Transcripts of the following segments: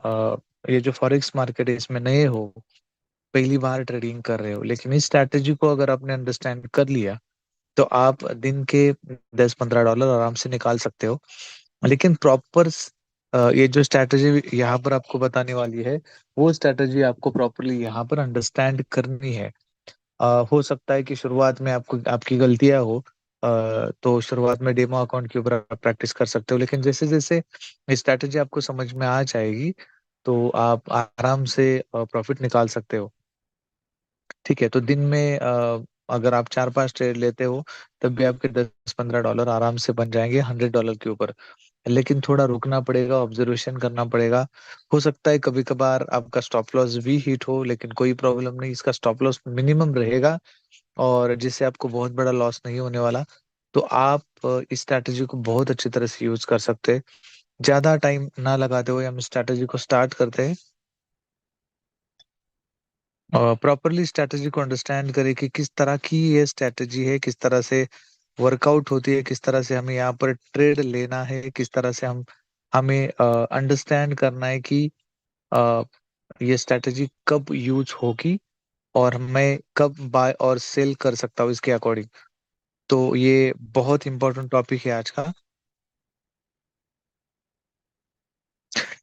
ये जो forex market है इसमें नए हो, पहली बार ट्रेडिंग कर रहे हो, लेकिन इस स्ट्रैटेजी को अगर आपने अंडरस्टैंड कर लिया तो आप दिन के 10-15 डॉलर आराम से निकाल सकते हो। लेकिन प्रॉपर ये जो स्ट्रैटेजी यहाँ पर आपको बताने वाली है, वो स्ट्रैटेजी आपको प्रॉपरली यहाँ पर अंडरस्टैंड करनी है। हो सकता है कि शुरुआत में आपको आपकी गलतियां हो, तो शुरुआत में डेमो अकाउंट के ऊपर आप प्रैक्टिस कर सकते हो, लेकिन जैसे जैसे स्ट्रैटेजी आपको समझ में आ जाएगी तो आप आराम से प्रॉफिट निकाल सकते हो। ठीक है, तो दिन में अगर आप 4-5 ट्रेड लेते हो तब भी आपके 10-15 डॉलर आराम से बन जाएंगे 100 डॉलर के ऊपर। लेकिन थोड़ा रुकना पड़ेगा, ऑब्जर्वेशन करना पड़ेगा। हो सकता है कभी कभार आपका स्टॉप लॉस भी हिट हो, लेकिन कोई प्रॉब्लम नहीं, इसका स्टॉप लॉस मिनिमम रहेगा और जिससे आपको बहुत बड़ा लॉस नहीं होने वाला। तो आप इस स्ट्रैटेजी को बहुत अच्छी तरह से यूज कर सकते हैं। ज्यादा टाइम ना लगाते हुए हम स्ट्रैटेजी को स्टार्ट करते हैं। प्रॉपरली स्ट्रैटेजी को अंडरस्टैंड करें कि किस तरह की ये स्ट्रैटेजी है, किस तरह से वर्कआउट होती है, किस तरह से हमें यहाँ पर ट्रेड लेना है, किस तरह से हमें अंडरस्टैंड करना है कि अ, ये स्ट्रैटेजी कब यूज होगी और मैं कब बाय और सेल कर सकता हूँ इसके अकॉर्डिंग। तो ये बहुत इंपॉर्टेंट टॉपिक है आज का।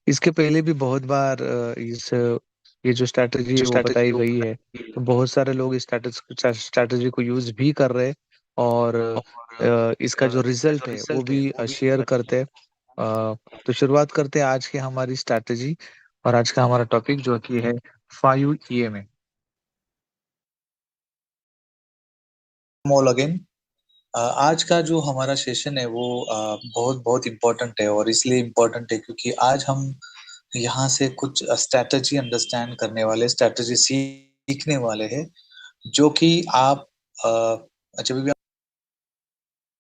इसके पहले भी बहुत बार ये जो स्ट्रैटेजी है जो वो स्ट्रैटेजी बताई है वो गई है। बताई गई तो बहुत सारे लोग इस स्ट्रैटेजी को यूज भी कर रहे हैं और इसका जो है, रिजल्ट जो है वो रिजल्ट है भी वो भी शेयर करते हैं। तो शुरुआत करते हैं आज की हमारी स्ट्रैटेजी, और आज का हमारा टॉपिक जो कि है 5 EMA। मोल अगेन। आज का जो हमारा सेशन है वो बहुत बहुत इम्पोर्टेंट है, और इसलिए इम्पोर्टेंट है क्योंकि आज हम यहाँ से कुछ स्ट्रैटेजी अंडरस्टैंड करने वाले, स्ट्रैटेजी सीखने वाले हैं, जो कि आप जब भी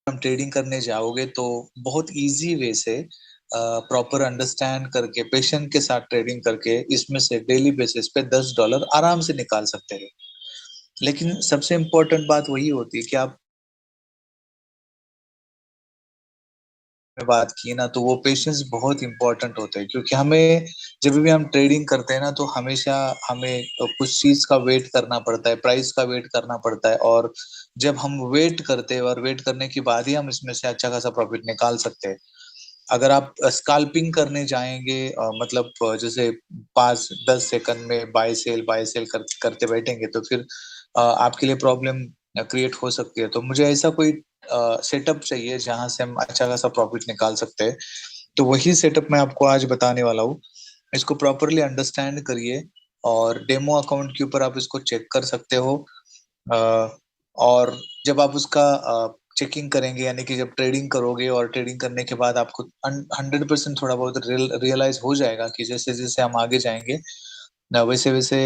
हम ट्रेडिंग करने जाओगे तो बहुत इजी वे से प्रॉपर अंडरस्टैंड करके, पेशेंट के साथ ट्रेडिंग करके इसमें से डेली बेसिस पे $10 आराम से निकाल सकते हैं। लेकिन सबसे इम्पोर्टेंट बात वही होती है कि आप में बात की ना, तो वो पेशेंस बहुत इंपॉर्टेंट होता है, क्योंकि हमें जब भी हम ट्रेडिंग करते हैं ना तो हमेशा हमें कुछ चीज का वेट करना पड़ता है, प्राइस का वेट करना पड़ता है, और जब हम वेट करते हैं और वेट करने के बाद ही हम इसमें से अच्छा खासा प्रॉफिट निकाल सकते हैं। अगर आप स्काल्पिंग करने जाएंगे, मतलब जैसे 5-10 सेकंड में बाय सेल करते बैठेंगे तो फिर आपके लिए प्रॉब्लम क्रिएट हो सकती है। तो मुझे ऐसा कोई सेटअप चाहिए जहां से हम अच्छा खासा प्रॉफिट निकाल सकते हैं। तो वही सेटअप मैं आपको आज बताने वाला हूँ। इसको प्रॉपरली अंडरस्टैंड करिए, और डेमो अकाउंट के ऊपर आप इसको चेक कर सकते हो। अ, और जब आप उसका चेकिंग करेंगे, यानी कि जब ट्रेडिंग करोगे और ट्रेडिंग करने के बाद आपको 100% थोड़ा बहुत रियलाइज हो जाएगा कि जैसे जैसे हम आगे जाएंगे ना, वैसे वैसे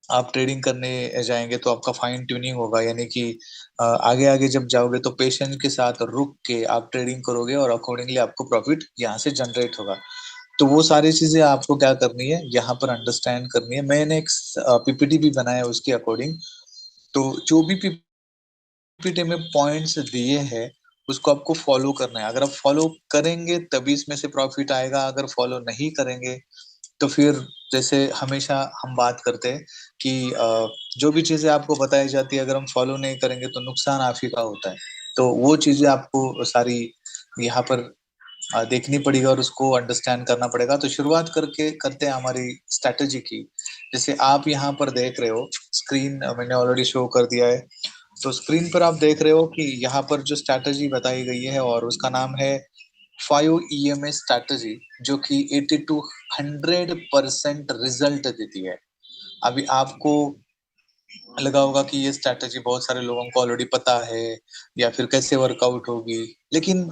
आप ट्रेडिंग करने जाएंगे तो आपका फाइन ट्यूनिंग होगा, यानी कि आगे आगे जब जाओगे तो पेशेंस के साथ रुक के आप ट्रेडिंग करोगे और अकॉर्डिंगली आपको प्रॉफिट यहाँ से जनरेट होगा। तो वो सारी चीजें आपको क्या करनी है, यहाँ पर अंडरस्टैंड करनी है। मैंने एक पीपीटी भी बनाया है उसके अकॉर्डिंग। तो जो भी पीपीटी में पॉइंट्स दिए हैं उसको आपको फॉलो करना है। अगर आप फॉलो करेंगे तभी इसमें से प्रॉफिट आएगा, अगर फॉलो नहीं करेंगे तो फिर, जैसे हमेशा हम बात करते हैं कि जो भी चीजें आपको बताई जाती है अगर हम फॉलो नहीं करेंगे तो नुकसान आप ही का होता है। तो वो चीजें आपको सारी यहाँ पर देखनी पड़ेगी और उसको अंडरस्टैंड करना पड़ेगा। तो शुरुआत करके करते हैं हमारी स्ट्रैटेजी की। जैसे आप यहाँ पर देख रहे हो, स्क्रीन मैंने ऑलरेडी शो कर दिया है। तो स्क्रीन पर आप देख रहे हो कि यहाँ पर जो स्ट्रैटेजी बताई गई है और उसका नाम है 5 EMA स्ट्रैटेजी, जो कि 80 to 100% रिजल्ट देती है। अभी आपको लगा होगा कि ये स्ट्रैटेजी बहुत सारे लोगों को ऑलरेडी पता है या फिर कैसे वर्कआउट होगी, लेकिन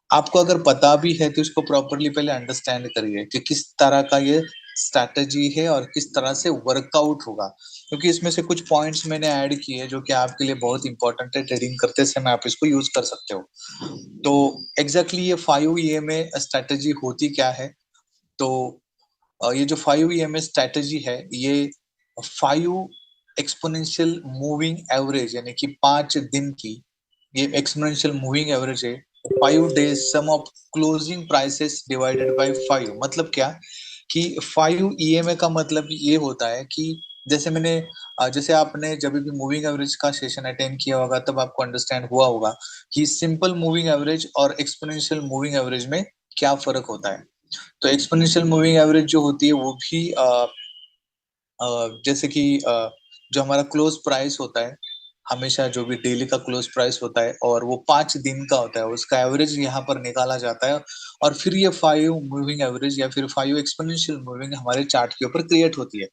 आपको अगर पता भी है तो इसको प्रॉपरली पहले अंडरस्टैंड करिए कि किस तरह का ये स्ट्रैटेजी है और किस तरह से वर्कआउट होगा। क्योंकि इसमें से कुछ पॉइंट्स मैंने ऐड किए हैं जो कि आपके लिए बहुत इंपॉर्टेंट है, ट्रेडिंग करते समय आप इसको यूज कर सकते हो। तो एग्जैक्टली ये 5 EMA स्ट्रैटेजी होती क्या है? तो ये जो 5 EMA स्ट्रैटेजी है, ये 5 एक्सपोनेंशियल मूविंग एवरेज, यानी कि 5 दिन की ये एक्सपोनेंशियल मूविंग एवरेज है। 5 days sum of closing prices divided by 5, मतलब क्या कि 5 ईएमए का मतलब ये होता है कि जैसे आपने जब भी मूविंग एवरेज का सेशन अटेंड किया होगा तब आपको अंडरस्टैंड हुआ होगा कि सिंपल मूविंग एवरेज और एक्सपोनेंशियल मूविंग एवरेज में क्या फर्क होता है। तो एक्सपोनेंशियल मूविंग एवरेज जो होती है वो भी जैसे कि जो हमारा क्लोज प्राइस होता है, हमेशा जो भी डेली का क्लोज प्राइस होता है और वो 5 दिन का होता है, उसका एवरेज यहाँ पर निकाला जाता है और फिर ये 5 मूविंग एवरेज या फिर 5 एक्सपोनेंशियल मूविंग हमारे चार्ट के ऊपर क्रिएट होती है।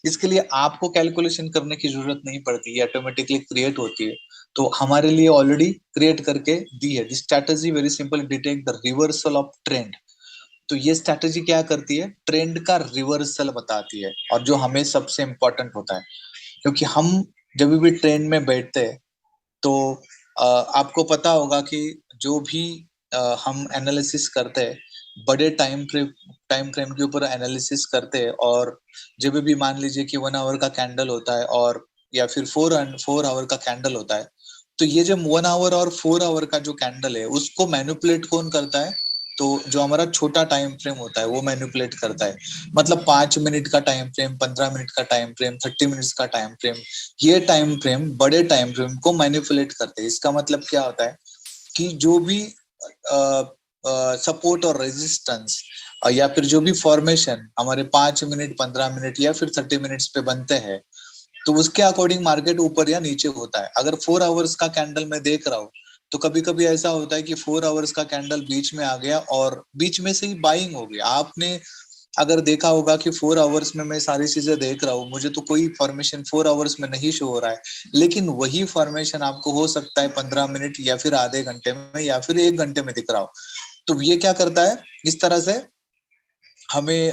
इसके लिए आपको कैलकुलेशन करने की जरूरत नहीं पड़ती, ये ऑटोमेटिकली क्रिएट होती है। तो हमारे लिए ऑलरेडी क्रिएट करके दी है। This strategy very simple, detect the reversal of trend. तो ये स्ट्रैटेजी क्या करती है, ट्रेंड का रिवर्सल बताती है, और जो हमें सबसे इंपॉर्टेंट होता है, क्योंकि हम जब भी ट्रेंड में बैठते हैं तो आपको पता होगा कि जो भी हम एनालिसिस करते हैं, बड़े टाइम फ्रेम के ऊपर एनालिसिस करते हैं, और जब भी मान लीजिए कि 1 आवर का कैंडल होता है और या फिर 4 आवर का कैंडल होता है, तो ये जो 1 आवर और 4 आवर का जो कैंडल है उसको मैनिपुलेट कौन करता है, तो जो हमारा छोटा टाइम फ्रेम होता है वो मैनिपुलेट करता है। मतलब 5 मिनट का टाइम फ्रेम, 15 मिनट का टाइम फ्रेम, 30 मिनट्स का टाइम फ्रेम, ये टाइम फ्रेम बड़े टाइम फ्रेम को मैनिपुलेट करते हैं। इसका मतलब क्या होता है कि जो भी सपोर्ट और रेजिस्टेंस या फिर जो भी फॉर्मेशन हमारे 5 मिनट, 15 मिनट या फिर 30 मिनट्स पे बनते हैं, तो उसके अकॉर्डिंग मार्केट ऊपर या नीचे होता है। अगर 4 आवर्स का कैंडल मैं देख रहा हूँ तो कभी कभी ऐसा होता है कि 4 आवर्स का कैंडल बीच में आ गया और बीच में से ही बाइंग हो गया। आपने अगर देखा होगा कि 4 आवर्स में मैं सारी चीजें देख रहा हूँ, मुझे तो कोई फॉर्मेशन 4 आवर्स में नहीं शो हो रहा है, लेकिन वही फॉर्मेशन आपको हो सकता है 15 मिनट या फिर आधे घंटे में या फिर 1 घंटे में दिख रहा हो। तो ये क्या करता है, इस तरह से हमें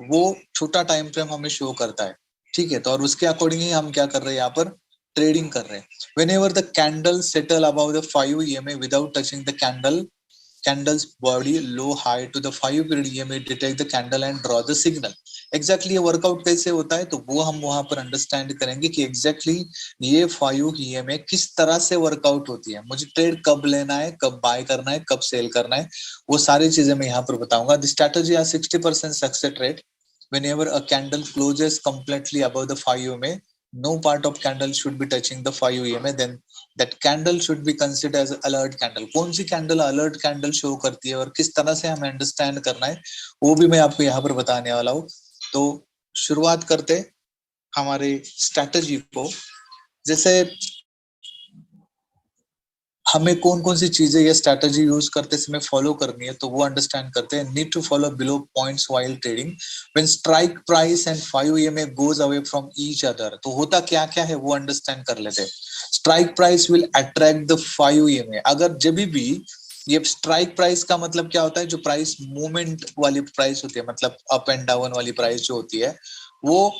वो छोटा टाइम फ्रेम हमें शो करता है। ठीक है, तो और उसके अकॉर्डिंग ही हम क्या कर रहे हैं, यहाँ पर ट्रेडिंग कर रहे हैं। When ever the candle settle about the 5 EMA without touching the candle's body low high to the 5 period EMA detect the candle and draw the signal। Exactly ये वर्कआउट कैसे होता है, तो वो हम वहां पर अंडरस्टैंड करेंगे कि एग्जैक्टली ये 5 EMA किस तरह से वर्कआउट होती है, मुझे ट्रेड कब लेना है, कब बाय करना है, कब सेल करना है, वो सारी चीजें मैं यहाँ पर बताऊंगा। The strategy are 60% success rate whenever a candle closes completely above the 5 EMA, no part of candle should be touching the 5 EMA, then that candle should be considered as alert candle। कौन सी candle alert candle show करती है और किस तरह से हमें understand करना है, वो भी मैं आपको यहाँ पर बताने वाला हूँ। तो शुरुआत करते हमारे स्ट्रैटेजी को। जैसे हमें कौन कौन सी चीजें ये स्ट्रैटेजी यूज करते समय फॉलो करनी है, तो वो अंडरस्टैंड करते हैं। Need to follow below points while trading when strike price and 5 EMA goes away from each other. तो होता क्या क्या है वो अंडरस्टैंड कर लेते हैं। Strike price will attract the 5 EMA। अगर जब भी ये स्ट्राइक प्राइस का मतलब क्या होता है, जो प्राइस मूवमेंट वाली प्राइस होती है, मतलब अप एंड डाउन वाली प्राइस जो होती है, वो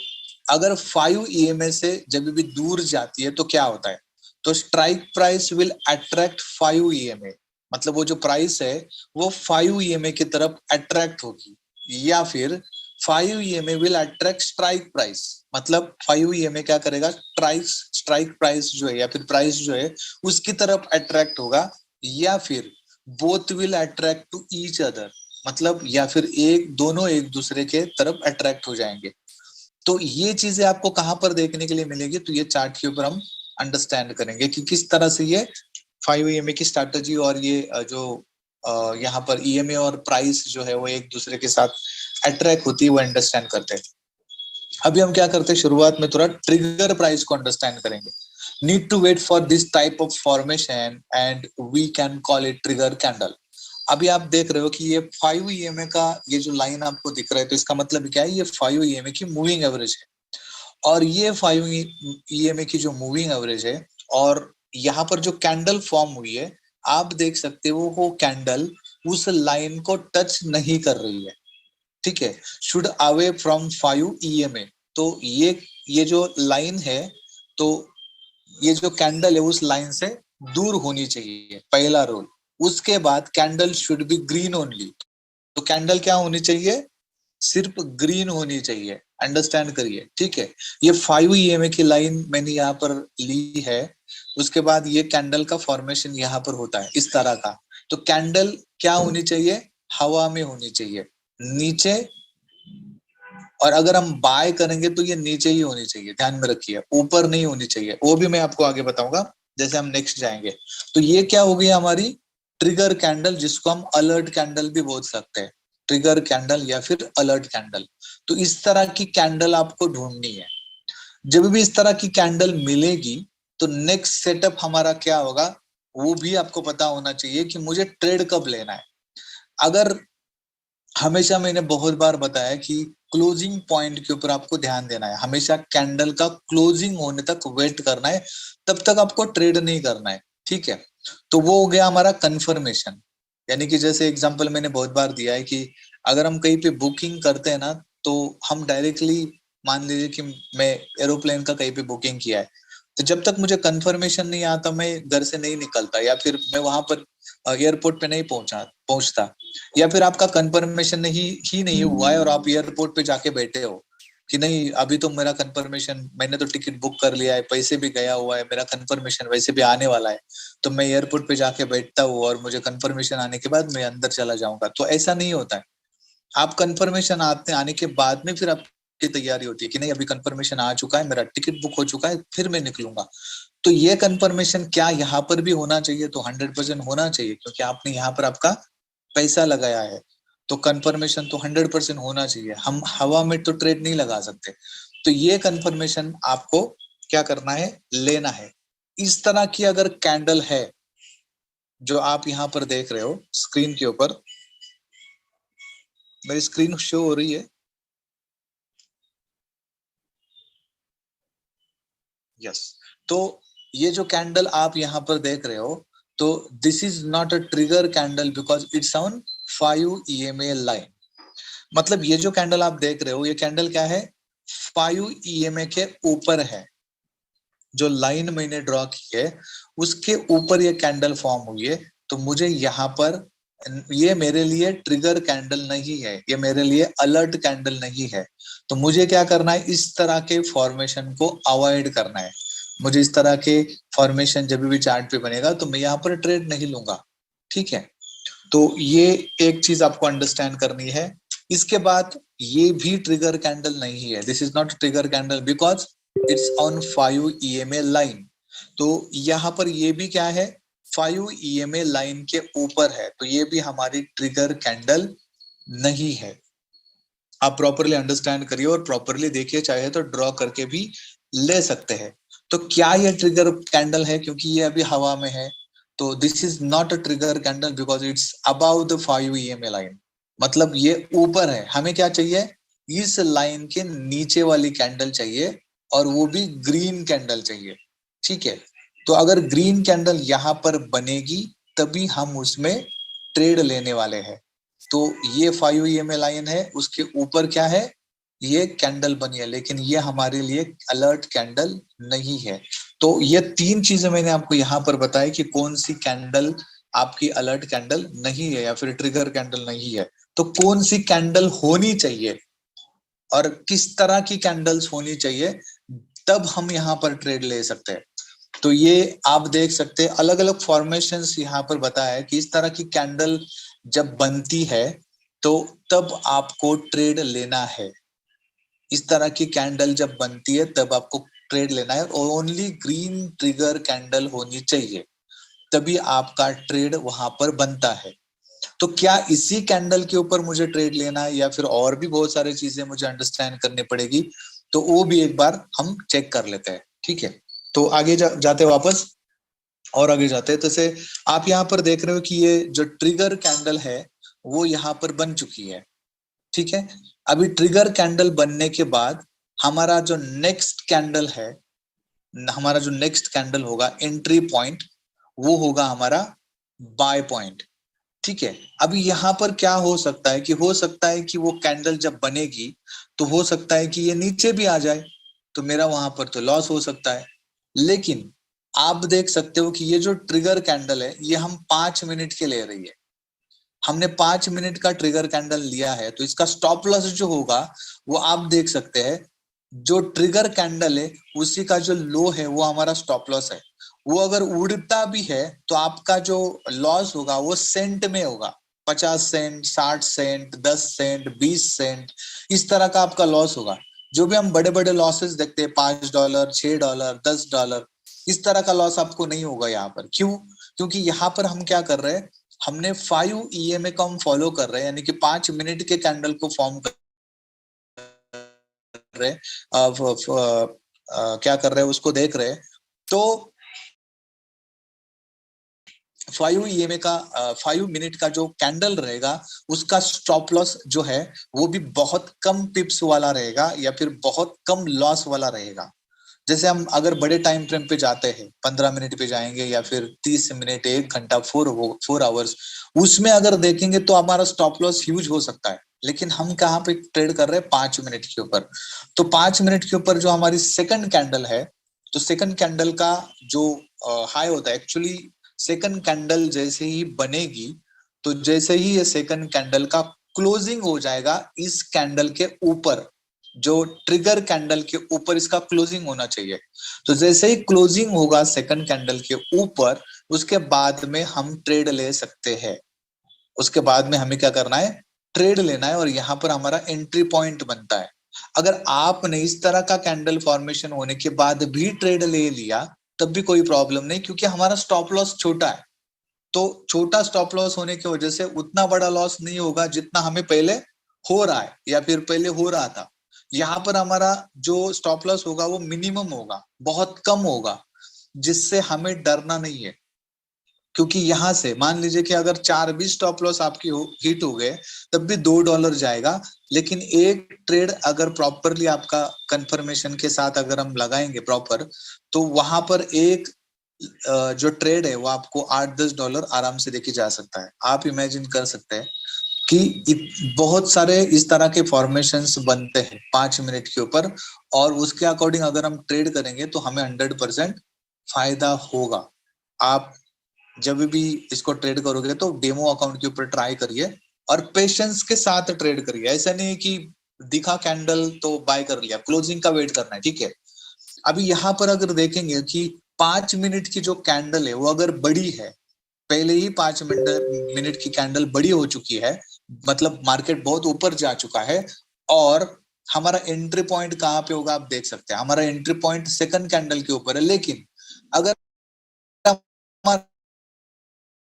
अगर 5 EMA से जब भी दूर जाती है तो क्या होता है, तो strike price will attract 5 EMA। मतलब वो जो प्राइस है वो 5 EMA की तरफ अट्रैक्ट होगी, या फिर 5 EMA will attract strike price. मतलब 5 EMA क्या करेगा, स्ट्राइक प्राइस जो है या फिर प्राइस जो है उसकी तरफ अट्रैक्ट होगा, या फिर both will attract to each other. मतलब या फिर दोनों एक दूसरे के तरफ अट्रैक्ट हो जाएंगे। तो ये चीजें आपको कहां पर देखने के लिए मिलेगी, तो ये चार्ट के ऊपर हम अंडरस्टैंड करेंगे कि किस तरह से ये 5 EMA की स्ट्रैटेजी और ये जो यहाँ पर EMA और प्राइस जो है वो एक दूसरे के साथ अट्रैक्ट होती है, वो अंडरस्टैंड करते हैं। अभी हम क्या करते हैं, शुरुआत में थोड़ा ट्रिगर प्राइस को अंडरस्टैंड करेंगे। Need to wait for this type of formation and we can call it trigger candle. अभी आप देख रहे हो कि ये 5 EMA का ये जो लाइन आपको दिख रहा है, तो इसका मतलब क्या है, ये 5 EMA की मूविंग एवरेज है। और ये 5 EMA की जो मूविंग एवरेज है, और यहाँ पर जो कैंडल फॉर्म हुई है, आप देख सकते हो वो कैंडल उस लाइन को टच नहीं कर रही है। ठीक है, शुड अवे फ्रॉम 5 EMA। तो ये जो लाइन है, तो ये जो कैंडल है उस लाइन से दूर होनी चाहिए, पहला रूल। उसके बाद candle should be green only. तो कैंडल क्या होनी चाहिए, सिर्फ ग्रीन होनी चाहिए। अंडरस्टैंड करिए, ठीक है। ये 5 EMA की लाइन मैंने यहाँ पर ली है। उसके बाद ये कैंडल का फॉर्मेशन यहाँ पर होता है इस तरह का। तो कैंडल क्या होनी चाहिए, हवा में होनी चाहिए, नीचे और अगर हम बाय करेंगे तो ये नीचे ही होनी चाहिए, ध्यान में रखिए, ऊपर नहीं होनी चाहिए। वो भी मैं आपको आगे बताऊंगा जैसे हम नेक्स्ट जाएंगे। तो ये क्या हो गई हमारी ट्रिगर कैंडल, जिसको हम अलर्ट कैंडल भी बोल सकते हैं, ट्रिगर कैंडल या फिर अलर्ट कैंडल। तो इस तरह की कैंडल आपको ढूंढनी है। जब भी इस तरह की कैंडल मिलेगी तो नेक्स्ट सेटअप हमारा क्या होगा वो भी आपको पता होना चाहिए कि मुझे ट्रेड कब लेना है। अगर हमेशा मैंने बहुत बार बताया कि क्लोजिंग पॉइंट के ऊपर आपको ध्यान देना है, हमेशा कैंडल का क्लोजिंग होने तक वेट करना है, तब तक आपको ट्रेड नहीं करना है, ठीक है। तो वो हो गया हमारा कंफर्मेशन। यानी कि जैसे एग्जांपल मैंने बहुत बार दिया है कि अगर हम कहीं पे बुकिंग करते हैं ना, तो हम डायरेक्टली मान लीजिए कि मैं एरोप्लेन का कहीं पे बुकिंग किया है, तो जब तक मुझे कंफर्मेशन नहीं आता मैं घर से नहीं निकलता, या फिर मैं वहां पर एयरपोर्ट पे नहीं पहुंचता, या फिर आपका कंफर्मेशन नहीं हुआ है और आप एयरपोर्ट पे जाके बैठे हो कि नहीं अभी तो मेरा कंफर्मेशन, मैंने तो टिकट बुक कर लिया है, पैसे भी गया हुआ है, मेरा कंफर्मेशन वैसे भी आने वाला है, तो मैं एयरपोर्ट पे जाके बैठता हूँ और मुझे कंफर्मेशन आने के बाद मैं अंदर चला जाऊंगा। तो ऐसा नहीं होता है। आप कंफर्मेशन आने के बाद में फिर आपकी तैयारी होती है कि नहीं अभी कंफर्मेशन आ चुका है, मेरा टिकट बुक हो चुका है, फिर मैं निकलूंगा। तो ये कंफर्मेशन क्या यहाँ पर भी होना चाहिए? तो 100% होना चाहिए, क्योंकि आपने यहाँ पर आपका पैसा लगाया है। तो कंफर्मेशन तो 100% होना चाहिए। हम हवा में तो ट्रेड नहीं लगा सकते। तो ये कंफर्मेशन आपको क्या करना है, लेना है। इस तरह की अगर कैंडल है जो आप यहाँ पर देख रहे हो स्क्रीन के ऊपर, मेरी स्क्रीन शो हो रही है? यस। तो ये जो कैंडल आप यहाँ पर देख रहे हो, तो this is not a trigger candle because it's on 5 EMA line. मतलब ये जो कैंडल आप देख रहे हो, ये कैंडल क्या है, 5 EMA के ऊपर है। जो लाइन मैंने ड्रॉ की है उसके ऊपर ये कैंडल फॉर्म हुई है। तो मुझे यहाँ पर, ये मेरे लिए ट्रिगर कैंडल नहीं है, ये मेरे लिए अलर्ट कैंडल नहीं है। तो मुझे क्या करना है, इस तरह के फॉर्मेशन को अवॉइड करना है। मुझे इस तरह के फॉर्मेशन जब भी चार्ट पे बनेगा तो मैं यहाँ पर ट्रेड नहीं लूंगा, ठीक है। तो ये एक चीज आपको अंडरस्टैंड करनी है। इसके बाद ये भी ट्रिगर कैंडल नहीं है, this is not trigger candle because it's on 5 EMA line. तो यहाँ पर ये भी क्या है, 5 EMA लाइन के ऊपर है, तो ये भी हमारी ट्रिगर कैंडल नहीं है। आप प्रॉपरली अंडरस्टैंड करिए और प्रॉपरली देखिए, चाहे तो ड्रॉ करके भी ले सकते हैं। तो क्या ये ट्रिगर कैंडल है? क्योंकि ये अभी हवा में है, तो this is not a trigger candle because it's about the 5 EMA line. मतलब ये ऊपर है। हमें क्या चाहिए, इस लाइन के नीचे वाली कैंडल चाहिए, और वो भी ग्रीन कैंडल चाहिए, ठीक है। तो अगर ग्रीन कैंडल यहाँ पर बनेगी तभी हम उसमें ट्रेड लेने वाले हैं। तो ये 5 EMA लाइन है, उसके ऊपर क्या है, ये कैंडल बनी है, लेकिन ये हमारे लिए अलर्ट कैंडल नहीं है। तो ये तीन चीजें मैंने आपको यहाँ पर बताई कि कौन सी कैंडल आपकी अलर्ट कैंडल नहीं है या फिर ट्रिगर कैंडल नहीं है। तो कौन सी कैंडल होनी चाहिए और किस तरह की कैंडल्स होनी चाहिए, तब हम यहाँ पर ट्रेड ले सकते हैं। तो ये आप देख सकते हैं अलग अलग फॉर्मेशंस यहाँ पर बताया है कि इस तरह की कैंडल जब बनती है तो तब आपको ट्रेड लेना है। इस तरह की कैंडल जब बनती है तब आपको ट्रेड लेना है, और ओनली ग्रीन ट्रिगर कैंडल होनी चाहिए, तभी आपका ट्रेड वहां पर बनता है। तो क्या इसी कैंडल के ऊपर मुझे ट्रेड लेना है या फिर और भी बहुत सारी चीजें मुझे अंडरस्टैंड करनी पड़ेगी? तो वो भी एक बार हम चेक कर लेते हैं, ठीक है। तो आगे जाते वापस और आगे जाते हैं। तो से आप यहाँ पर देख रहे हो कि ये जो ट्रिगर कैंडल है वो यहाँ पर बन चुकी है, ठीक है। अभी ट्रिगर कैंडल बनने के बाद हमारा जो नेक्स्ट कैंडल है, हमारा जो नेक्स्ट कैंडल होगा एंट्री पॉइंट, वो होगा हमारा बाय पॉइंट, ठीक है। अभी यहाँ पर क्या हो सकता है कि हो सकता है कि वो कैंडल जब बनेगी तो हो सकता है कि ये नीचे भी आ जाए, तो मेरा वहां पर तो लॉस हो सकता है। लेकिन आप देख सकते हो कि ये जो ट्रिगर कैंडल है ये हम 5 मिनट के ले रही है। हमने 5 मिनट का ट्रिगर कैंडल लिया है, तो इसका स्टॉप लॉस जो होगा वो आप देख सकते हैं। जो ट्रिगर कैंडल है उसी का जो लो है वो हमारा स्टॉप लॉस है। वो अगर उड़ता भी है तो आपका जो लॉस होगा वो सेंट में होगा। 50 सेंट, 60 सेंट, 10 सेंट, 20 सेंट, इस तरह का आपका लॉस होगा। जो भी हम बड़े बड़े लॉसेस देखते हैं, $5, $6, $10, इस तरह का लॉस आपको नहीं होगा यहाँ पर। क्यों? क्योंकि यहाँ पर हम क्या कर रहे हैं, हमने 5 EMA को हम फॉलो कर रहे हैं, यानी कि 5 मिनट के कैंडल को फॉर्म कर रहे हैं, क्या कर रहे हैं उसको देख रहे हैं। तो 5 EMA का 5 मिनट का जो कैंडल रहेगा, उसका स्टॉप लॉस जो है वो भी बहुत कम पिप्स वाला रहेगा या फिर बहुत कम लॉस वाला रहेगा। जैसे हम अगर बड़े टाइम फ्रेम पे जाते हैं, 15 मिनट पे जाएंगे या फिर 30 मिनट, 1 घंटा, 4 आवर्स, उसमें अगर देखेंगे तो हमारा स्टॉप लॉस ह्यूज हो सकता है। लेकिन हम कहाँ पे ट्रेड कर रहे हैं? 5 मिनट के ऊपर। तो 5 मिनट के ऊपर जो हमारी सेकंड कैंडल है, तो सेकंड कैंडल का जो हाई होता है, एक्चुअली सेकंड कैंडल जैसे ही बनेगी, तो जैसे ही ये सेकंड कैंडल का क्लोजिंग हो जाएगा, इस कैंडल के ऊपर, जो ट्रिगर कैंडल के ऊपर इसका क्लोजिंग होना चाहिए। तो जैसे ही क्लोजिंग होगा सेकंड कैंडल के ऊपर, उसके बाद में हम ट्रेड ले सकते हैं। उसके बाद में हमें क्या करना है? ट्रेड लेना है, और यहाँ पर हमारा एंट्री पॉइंट बनता है। अगर आपने इस तरह का कैंडल फॉर्मेशन होने के बाद भी ट्रेड ले लिया, तब भी कोई प्रॉब्लम नहीं, क्योंकि हमारा स्टॉप लॉस छोटा है। तो छोटा स्टॉप लॉस होने की वजह से उतना बड़ा लॉस नहीं होगा जितना हमें पहले हो रहा है या फिर पहले हो रहा था। यहाँ पर हमारा जो स्टॉप लॉस होगा वो मिनिमम होगा, बहुत कम होगा, जिससे हमें डरना नहीं है। क्योंकि यहां से मान लीजिए कि अगर 4 भी स्टॉप लॉस आपकी हिट हो गए, तब भी $2 जाएगा। लेकिन एक ट्रेड अगर प्रॉपरली आपका कंफर्मेशन के साथ अगर हम लगाएंगे प्रॉपर, तो वहां पर एक जो ट्रेड है वो आपको $8-10 आराम से देके जा सकता है। आप इमेजिन कर सकते हैं कि बहुत सारे इस तरह के फॉर्मेशंस बनते हैं 5 मिनट के ऊपर, और उसके अकॉर्डिंग अगर हम ट्रेड करेंगे तो हमें 100% फायदा होगा। आप जब भी इसको ट्रेड करोगे तो डेमो अकाउंट के ऊपर ट्राई करिए, और पेशेंस के साथ ट्रेड करिए। ऐसा नहीं है कि दिखा कैंडल तो बाय कर लिया, क्लोजिंग का वेट करना है, ठीक है। अभी यहाँ पर अगर देखेंगे कि 5 मिनट की जो कैंडल है वो अगर बड़ी है, पहले ही 5 मिनट की कैंडल बड़ी हो चुकी है, मतलब मार्केट बहुत ऊपर जा चुका है, और हमारा एंट्री पॉइंट कहाँ पे होगा आप देख सकते हैं। हमारा एंट्री पॉइंट सेकंड कैंडल के ऊपर है। लेकिन अगर हमारा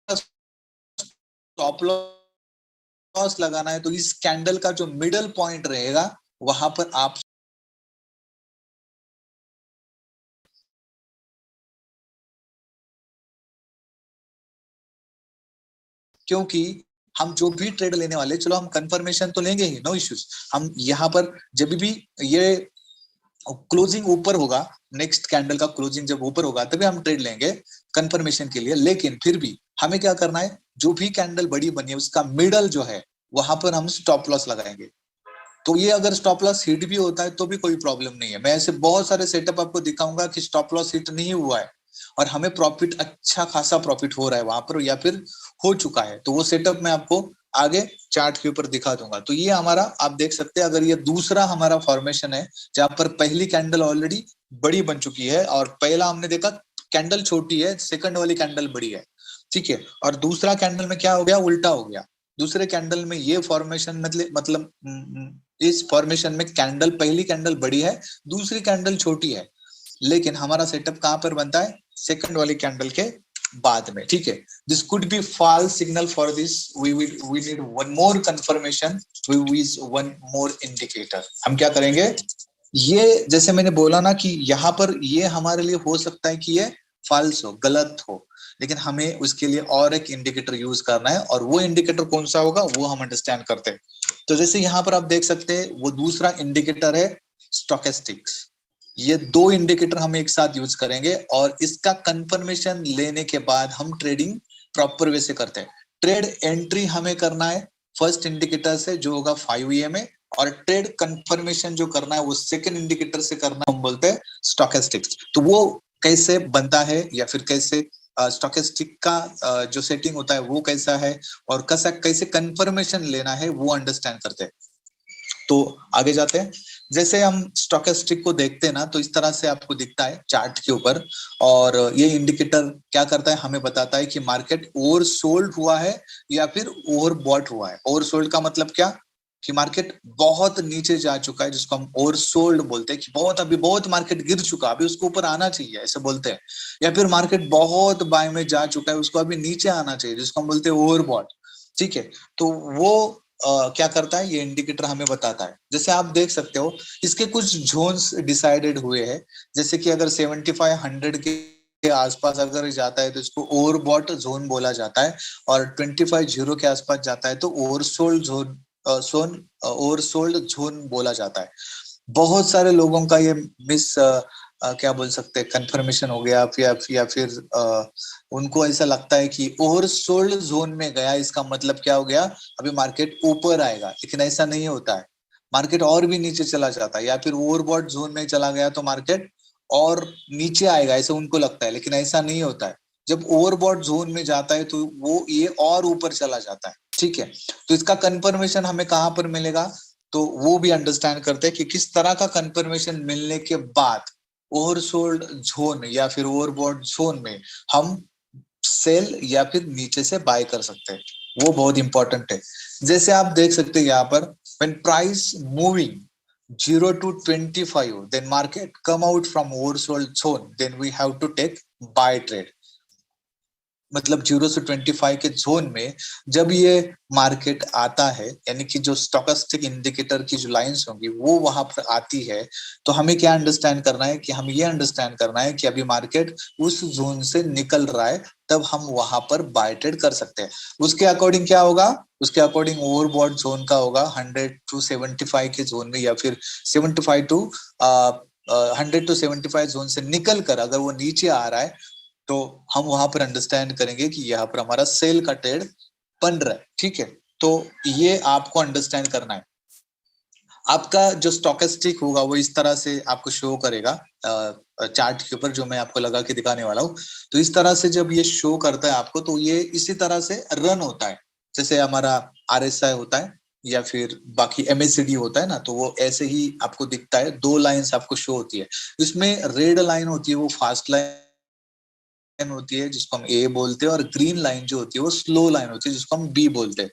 स्टॉप लॉस लगाना है, तो इस कैंडल का जो मिडल पॉइंट रहेगा, वहां पर आप, क्योंकि हम जो भी ट्रेड लेने वाले, चलो हम कंफर्मेशन तो लेंगे ही, नो इश्यूज। हम यहाँ पर जब भी ये क्लोजिंग ऊपर होगा, नेक्स्ट कैंडल का क्लोजिंग जब ऊपर होगा, तभी हम ट्रेड लेंगे कंफर्मेशन के लिए। लेकिन फिर भी हमें क्या करना है, जो भी कैंडल बड़ी बनी है उसका मिडल जो है, वहां पर हम स्टॉप लॉस लगाएंगे। तो ये अगर स्टॉप लॉस हिट भी होता है तो भी कोई प्रॉब्लम नहीं है। मैं ऐसे बहुत सारे सेटअप आपको दिखाऊंगा कि स्टॉप लॉस हिट नहीं हुआ है और हमें प्रॉफिट, अच्छा खासा प्रॉफिट हो रहा है वहां पर, या फिर हो चुका है। तो वो सेटअप मैं आपको आगे चार्ट के ऊपर दिखा दूंगा। तो ये हमारा, आप देख सकते हैं, अगर ये दूसरा हमारा फॉर्मेशन है जहां पर पहली कैंडल ऑलरेडी बड़ी बन चुकी है, और पहला हमने देखा कैंडल छोटी है, सेकंड वाली कैंडल बड़ी है, ठीक है। और दूसरा कैंडल में क्या हो गया, उल्टा हो गया। दूसरे कैंडल में ये फॉर्मेशन मतलब इस फॉर्मेशन में कैंडल, पहली कैंडल बड़ी है, दूसरी कैंडल छोटी है। लेकिन हमारा सेटअप कहां पर बनता है, सेकंड वाली कैंडल के बाद में, ठीक है। This could be false signal for this, we need one more confirmation, we use one more indicator. हम क्या करेंगे, ये जैसे मैंने बोला ना कि यहाँ पर ये हमारे लिए हो सकता है कि ये फॉल्स हो, गलत हो, लेकिन हमें उसके लिए और एक इंडिकेटर यूज करना है, और वो इंडिकेटर कौन सा होगा वो हम अंडरस्टैंड करते हैं। तो जैसे यहाँ पर आप देख सकते हैं, वो दूसरा इंडिकेटर है स्टोकेस्टिक्स। ये दो इंडिकेटर हम एक साथ यूज करेंगे, और इसका कंफर्मेशन लेने के बाद हम ट्रेडिंग प्रॉपर वे से करते हैं। ट्रेड एंट्री हमें करना है फर्स्ट इंडिकेटर से, जो होगा 5 EMA, और ट्रेड कंफर्मेशन जो करना है वो सेकंड इंडिकेटर से करना, हम बोलते हैं स्टोकेस्टिक्स। तो वो कैसे बनता है, या फिर कैसे स्टोकेस्टिक का जो सेटिंग होता है वो कैसा है, और कैसा कैसे कंफर्मेशन लेना है, वो अंडरस्टैंड करते हैं। तो आगे जाते हैं। जैसे हम स्टोकेस्टिक को देखते हैं ना, तो इस तरह से आपको दिखता है चार्ट के ऊपर, और ये इंडिकेटर क्या करता है, हमें बताता है कि मार्केट ओवर सोल्ड हुआ है या फिर ओवर बॉट हुआ है। ओवर सोल्ड का मतलब क्या, कि मार्केट बहुत नीचे जा चुका है, जिसको हम ओवर सोल्ड बोलते हैं, कि बहुत अभी बहुत मार्केट गिर चुका, अभी उसको ऊपर आना चाहिए, ऐसे बोलते हैं। या फिर मार्केट बहुत बाय में जा चुका है, उसको अभी नीचे आना चाहिए, जिसको हम बोलते हैं ओवरबॉट। ठीक है, तो वो क्या करता है, ये इंडिकेटर हमें बताता है। जैसे आप देख सकते हो, इसके कुछ जोन्स डिसाइडेड हुए हैं। जैसे कि अगर 7500 के आसपास अगर जाता है तो इसको ओवरबॉट जोन बोला जाता है, और 25 के आसपास जाता है तो ओवरसोल्ड जोन ओवरसोल्ड जोन बोला जाता है। बहुत सारे लोगों का ये मिस क्या बोल सकते हैं, कंफर्मेशन हो गया, या फिर उनको ऐसा लगता है कि ओवरसोल्ड जोन में गया, इसका मतलब क्या हो गया, अभी मार्केट ऊपर आएगा, लेकिन ऐसा नहीं होता है। मार्केट और भी नीचे चला जाता है, या फिर ओवरबॉट जोन में चला गया तो मार्केट और नीचे आएगा, ऐसा उनको लगता है, लेकिन ऐसा नहीं होता है। जब ओवरबॉट जोन में जाता है तो वो ये और ऊपर चला जाता है। ठीक है, तो इसका कंफर्मेशन हमें कहां पर मिलेगा, तो वो भी अंडरस्टैंड करते हैं कि किस तरह का कंफर्मेशन मिलने के बाद ओवरसोल्ड जोन या फिर ओवरबॉट जोन में हम सेल या फिर नीचे से बाय कर सकते हैं। वो बहुत इंपॉर्टेंट है। जैसे आप देख सकते हैं यहाँ पर, when price moving 0 to 25, then market come out from oversold zone, then we have to take buy trade। मतलब 0 से 25 के जोन में जब ये मार्केट आता है, यानी कि जो स्टोकेस्टिक इंडिकेटर की जो लाइंस होंगी वो वहां पर आती है, तो हमें क्या अंडरस्टैंड करना है, कि हम ये अंडरस्टैंड करना है कि अभी मार्केट उस जोन से निकल रहा है, तब हम वहां पर बाय ट्रेड कर सकते हैं। उसके अकॉर्डिंग क्या होगा, उसके अकॉर्डिंग ओवरबॉट जोन का होगा 100 टू 75 के जोन में, या फिर 75 टू 100 टू 75 जोन से निकल कर अगर वो नीचे आ रहा है, तो हम वहां पर अंडरस्टैंड करेंगे कि यहाँ पर हमारा सेल का ट्रेड बन रहा है। ठीक है, तो ये आपको अंडरस्टैंड करना है। आपका जो स्टोकेस्टिक होगा वो इस तरह से आपको शो करेगा चार्ट के ऊपर, जो मैं आपको लगा के दिखाने वाला हूँ। तो इस तरह से जब ये शो करता है आपको, तो ये इसी तरह से रन होता है, जैसे हमारा RSI होता है या फिर बाकी MACD होता है ना, तो वो ऐसे ही आपको दिखता है। दो लाइंस आपको शो होती है, इसमें रेड लाइन होती है वो फास्ट लाइन होती है, जिसको हम A बोलते हैं, और ग्रीन लाइन जो होती है वो स्लो लाइन होती है, जिसको हम B बोलते हैं।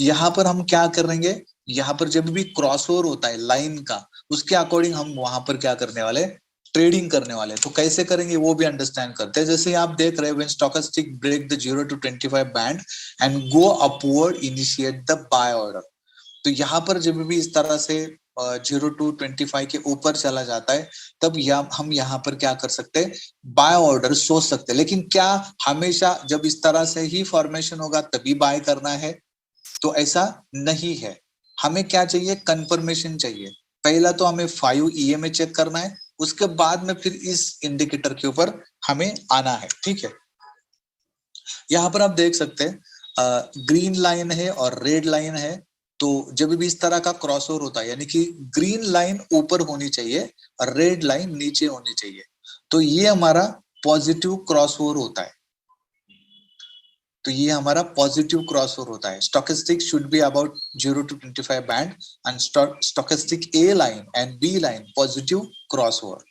यहाँ पर हम क्या करेंगे, यहाँ पर जब भी क्रॉस ओवर होता है लाइन का, उसके अकॉर्डिंग हम वहां पर क्या करने वाले, ट्रेडिंग करने वाले। तो कैसे करेंगे वो भी अंडरस्टैंड करते हैं। जैसे आप देख रहे हैं, when stochastic break the 0 to 25 band and go upward, initiate the buy order. तो यहाँ पर जब भी इस तरह से 0 to 25 के ऊपर चला जाता है, तब हम यहाँ पर क्या कर सकते हैं, बाय ऑर्डर सोच सकते हैं। लेकिन क्या हमेशा जब इस तरह से ही फॉर्मेशन होगा तभी बाय करना है, तो ऐसा नहीं है। हमें क्या चाहिए, कंफर्मेशन चाहिए। पहला तो हमें 5 EMA चेक करना है, उसके बाद में फिर इस इंडिकेटर के ऊपर हमें आना है। ठीक है, यहाँ पर आप देख सकते हैं ग्रीन लाइन है और रेड लाइन है। तो जब भी इस तरह का क्रॉसओवर होता है, यानी कि ग्रीन लाइन ऊपर होनी चाहिए और रेड लाइन नीचे होनी चाहिए, तो ये हमारा पॉजिटिव क्रॉसओवर होता है। तो ये हमारा पॉजिटिव क्रॉसओवर होता है। Stochastic should be about 0 to 25 band and stochastic A line and B line positive crossover.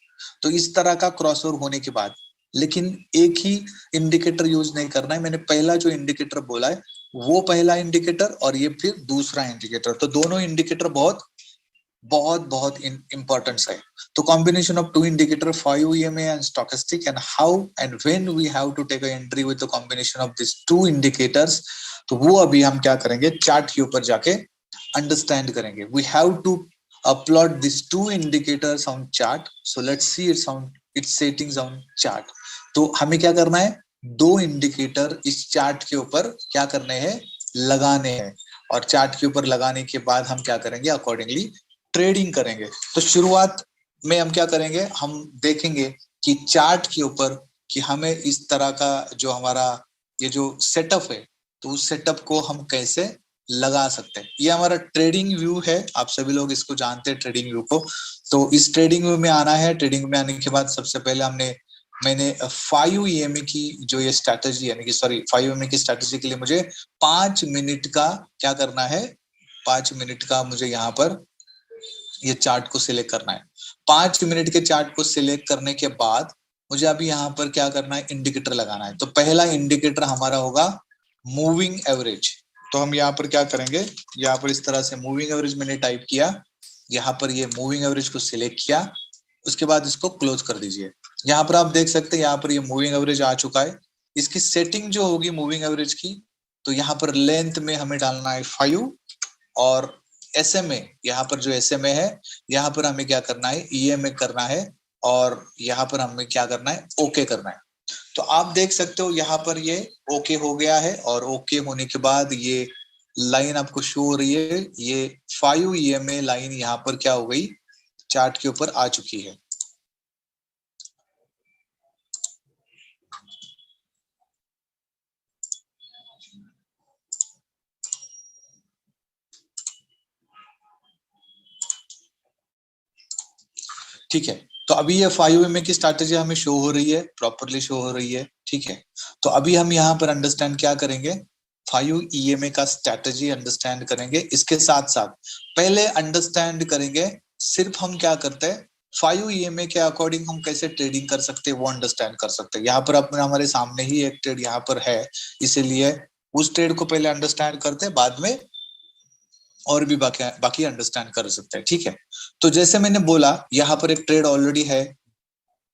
तो इस तरह का क्रॉसओवर होने के बाद, लेकिन एक ही इंडिकेटर यूज नहीं करना है। मैंने पहला जो इंडिकेटर बोला है वो पहला इंडिकेटर, और ये फिर दूसरा इंडिकेटर, तो दोनों इंडिकेटर बहुत बहुत बहुत इंपॉर्टेंट है। तो combination of two indicator 5 EMA and stochastic, and how and when we have to take a entry with the combination of this two indicators, तो वो अभी हम क्या करेंगे, चार्ट के ऊपर जाके अंडरस्टैंड करेंगे। We have to upload these two indicators on chart, so let's see its settings on chart। तो हमें क्या करना है, दो इंडिकेटर इस चार्ट के ऊपर क्या करने हैं, लगाने हैं, और चार्ट के ऊपर लगाने के बाद हम क्या करेंगे, अकॉर्डिंगली ट्रेडिंग करेंगे। तो शुरुआत में हम क्या करेंगे, हम देखेंगे कि चार्ट के ऊपर कि हमें इस तरह का जो हमारा ये जो सेटअप है, तो उस सेटअप को हम कैसे लगा सकते हैं। ये हमारा ट्रेडिंग व्यू है, आप सभी लोग इसको जानते हैं ट्रेडिंग व्यू को। तो इस ट्रेडिंग व्यू में आना है। ट्रेडिंग में आने के बाद सबसे पहले मैंने 5 EMA की जो ये स्ट्रैटेजी, यानी कि सॉरी 5 EMA की स्ट्रैटेजी के लिए मुझे 5 मिनट का क्या करना है, 5 मिनट का मुझे यहाँ पर ये चार्ट को सिलेक्ट करना है। 5 मिनट के चार्ट को सिलेक्ट करने के बाद मुझे अभी यहाँ पर क्या करना है, इंडिकेटर लगाना है। तो पहला इंडिकेटर हमारा होगा मूविंग एवरेज। तो हम यहाँ पर क्या करेंगे, यहाँ पर इस तरह से मूविंग एवरेज मैंने टाइप किया, यहाँ पर ये मूविंग एवरेज को सिलेक्ट किया, उसके बाद इसको क्लोज कर दीजिए। यहाँ पर आप देख सकते हैं यहाँ पर ये मूविंग एवरेज आ चुका है। इसकी सेटिंग जो होगी मूविंग एवरेज की, तो यहाँ पर लेंथ में हमें डालना है 5 और SMA, यहाँ पर जो SMA है यहाँ पर हमें क्या करना है, EMA करना है और यहाँ पर हमें क्या करना है, ओके करना है। तो आप देख सकते हो यहाँ पर ये ओके हो गया है और ओके होने के बाद ये लाइन आपको शो हो रही है, ये 5 EMA लाइन यहाँ पर क्या हो गई, चार्ट के ऊपर आ चुकी है। ठीक है, तो अभी ये 5 EMA की स्ट्रैटेजी हमें शो हो रही है, प्रॉपरली शो हो रही है। ठीक है, तो अभी हम यहाँ पर अंडरस्टैंड क्या करेंगे, 5 EMA का स्ट्रैटेजी अंडरस्टैंड करेंगे। इसके साथ साथ पहले अंडरस्टैंड करेंगे सिर्फ हम क्या करते हैं, 5 EMA के अकॉर्डिंग हम कैसे ट्रेडिंग कर सकते हैं वो अंडरस्टैंड कर सकते हैं। यहाँ पर अपने हमारे सामने ही एक ट्रेड यहाँ पर है, इसीलिए उस ट्रेड को पहले अंडरस्टैंड करते हैं, बाद में और भी बाकी अंडरस्टैंड कर सकते हैं। ठीक है, तो जैसे मैंने बोला यहाँ पर एक ट्रेड ऑलरेडी है,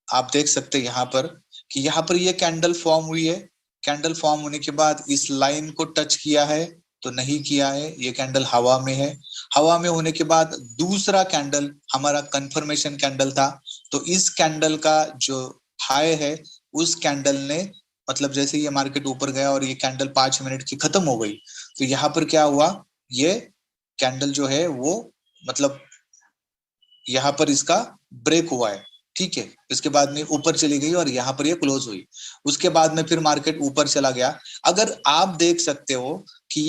आप देख सकते हैं यहाँ पर कि यहाँ पर ये कैंडल फॉर्म हुई है। कैंडल फॉर्म होने के बाद इस लाइन को टच किया है तो नहीं किया है, ये कैंडल हवा में है। हवा में होने के बाद दूसरा कैंडल हमारा कंफर्मेशन कैंडल था, तो इस कैंडल का जो हाई है उस कैंडल ने, मतलब जैसे ये मार्केट ऊपर गया और ये कैंडल 5 मिनट की खत्म हो गई, तो यहाँ पर क्या हुआ, ये कैंडल जो है वो मतलब यहाँ पर इसका ब्रेक हुआ है। ठीक है, इसके बाद में ऊपर चली गई और यहाँ पर ये क्लोज हुई, उसके बाद में फिर मार्केट ऊपर चला गया। अगर आप देख सकते हो कि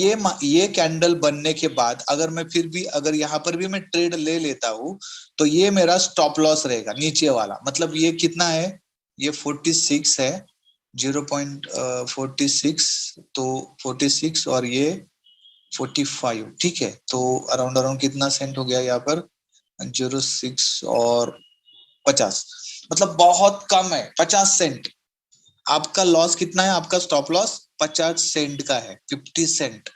ये कैंडल बनने के बाद अगर मैं फिर भी अगर यहाँ पर भी मैं ट्रेड ले लेता हूं तो ये मेरा स्टॉप लॉस रहेगा नीचे वाला। मतलब ये कितना है, ये 46 है, 0.46, तो 46 और ये 45। ठीक है, तो अराउंड अराउंड कितना सेंट हो गया यहाँ पर, 0.6 और 50, मतलब बहुत कम है, 50 सेंट। आपका लॉस कितना है, आपका स्टॉप लॉस 50 सेंट का है, 50 सेंट।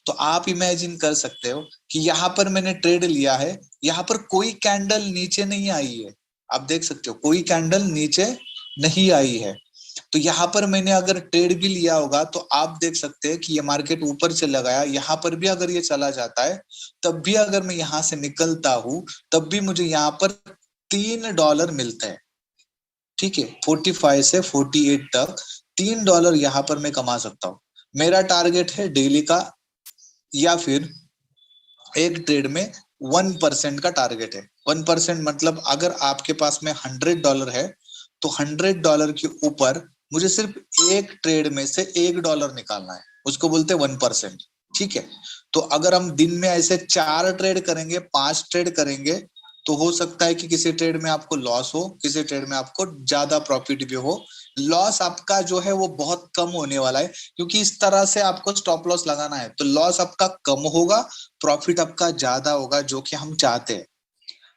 तो आप इमेजिन कर सकते हो कि यहाँ पर मैंने ट्रेड लिया है, यहाँ पर कोई कैंडल नीचे नहीं आई है, आप देख सकते हो कोई कैंडल नीचे नहीं आई है। तो यहाँ पर मैंने अगर ट्रेड भी लिया होगा तो आप देख सकते हैं कि ये मार्केट ऊपर चला गया, यहाँ पर भी अगर ये चला जाता है तब भी अगर मैं यहाँ से निकलता हूं तब भी मुझे यहाँ पर $3 मिलता है। ठीक है, 45 से 48 तक $3 यहाँ पर मैं कमा सकता हूँ। मेरा टारगेट है डेली का या फिर एक ट्रेड में 1% का टारगेट है। 1% मतलब अगर आपके पास में $100 है तो $100 के ऊपर मुझे सिर्फ एक ट्रेड में से $1 निकालना है, उसको बोलते हैं 1%। ठीक है, तो अगर हम दिन में ऐसे 4 ट्रेड करेंगे, 5 ट्रेड करेंगे, तो हो सकता है कि किसी ट्रेड में आपको लॉस हो, किसी ट्रेड में आपको ज्यादा प्रॉफिट भी हो। लॉस आपका जो है वो बहुत कम होने वाला है, क्योंकि इस तरह से आपको स्टॉप लॉस लगाना है, तो लॉस आपका कम होगा, प्रॉफिट आपका ज्यादा होगा, जो कि हम चाहते हैं।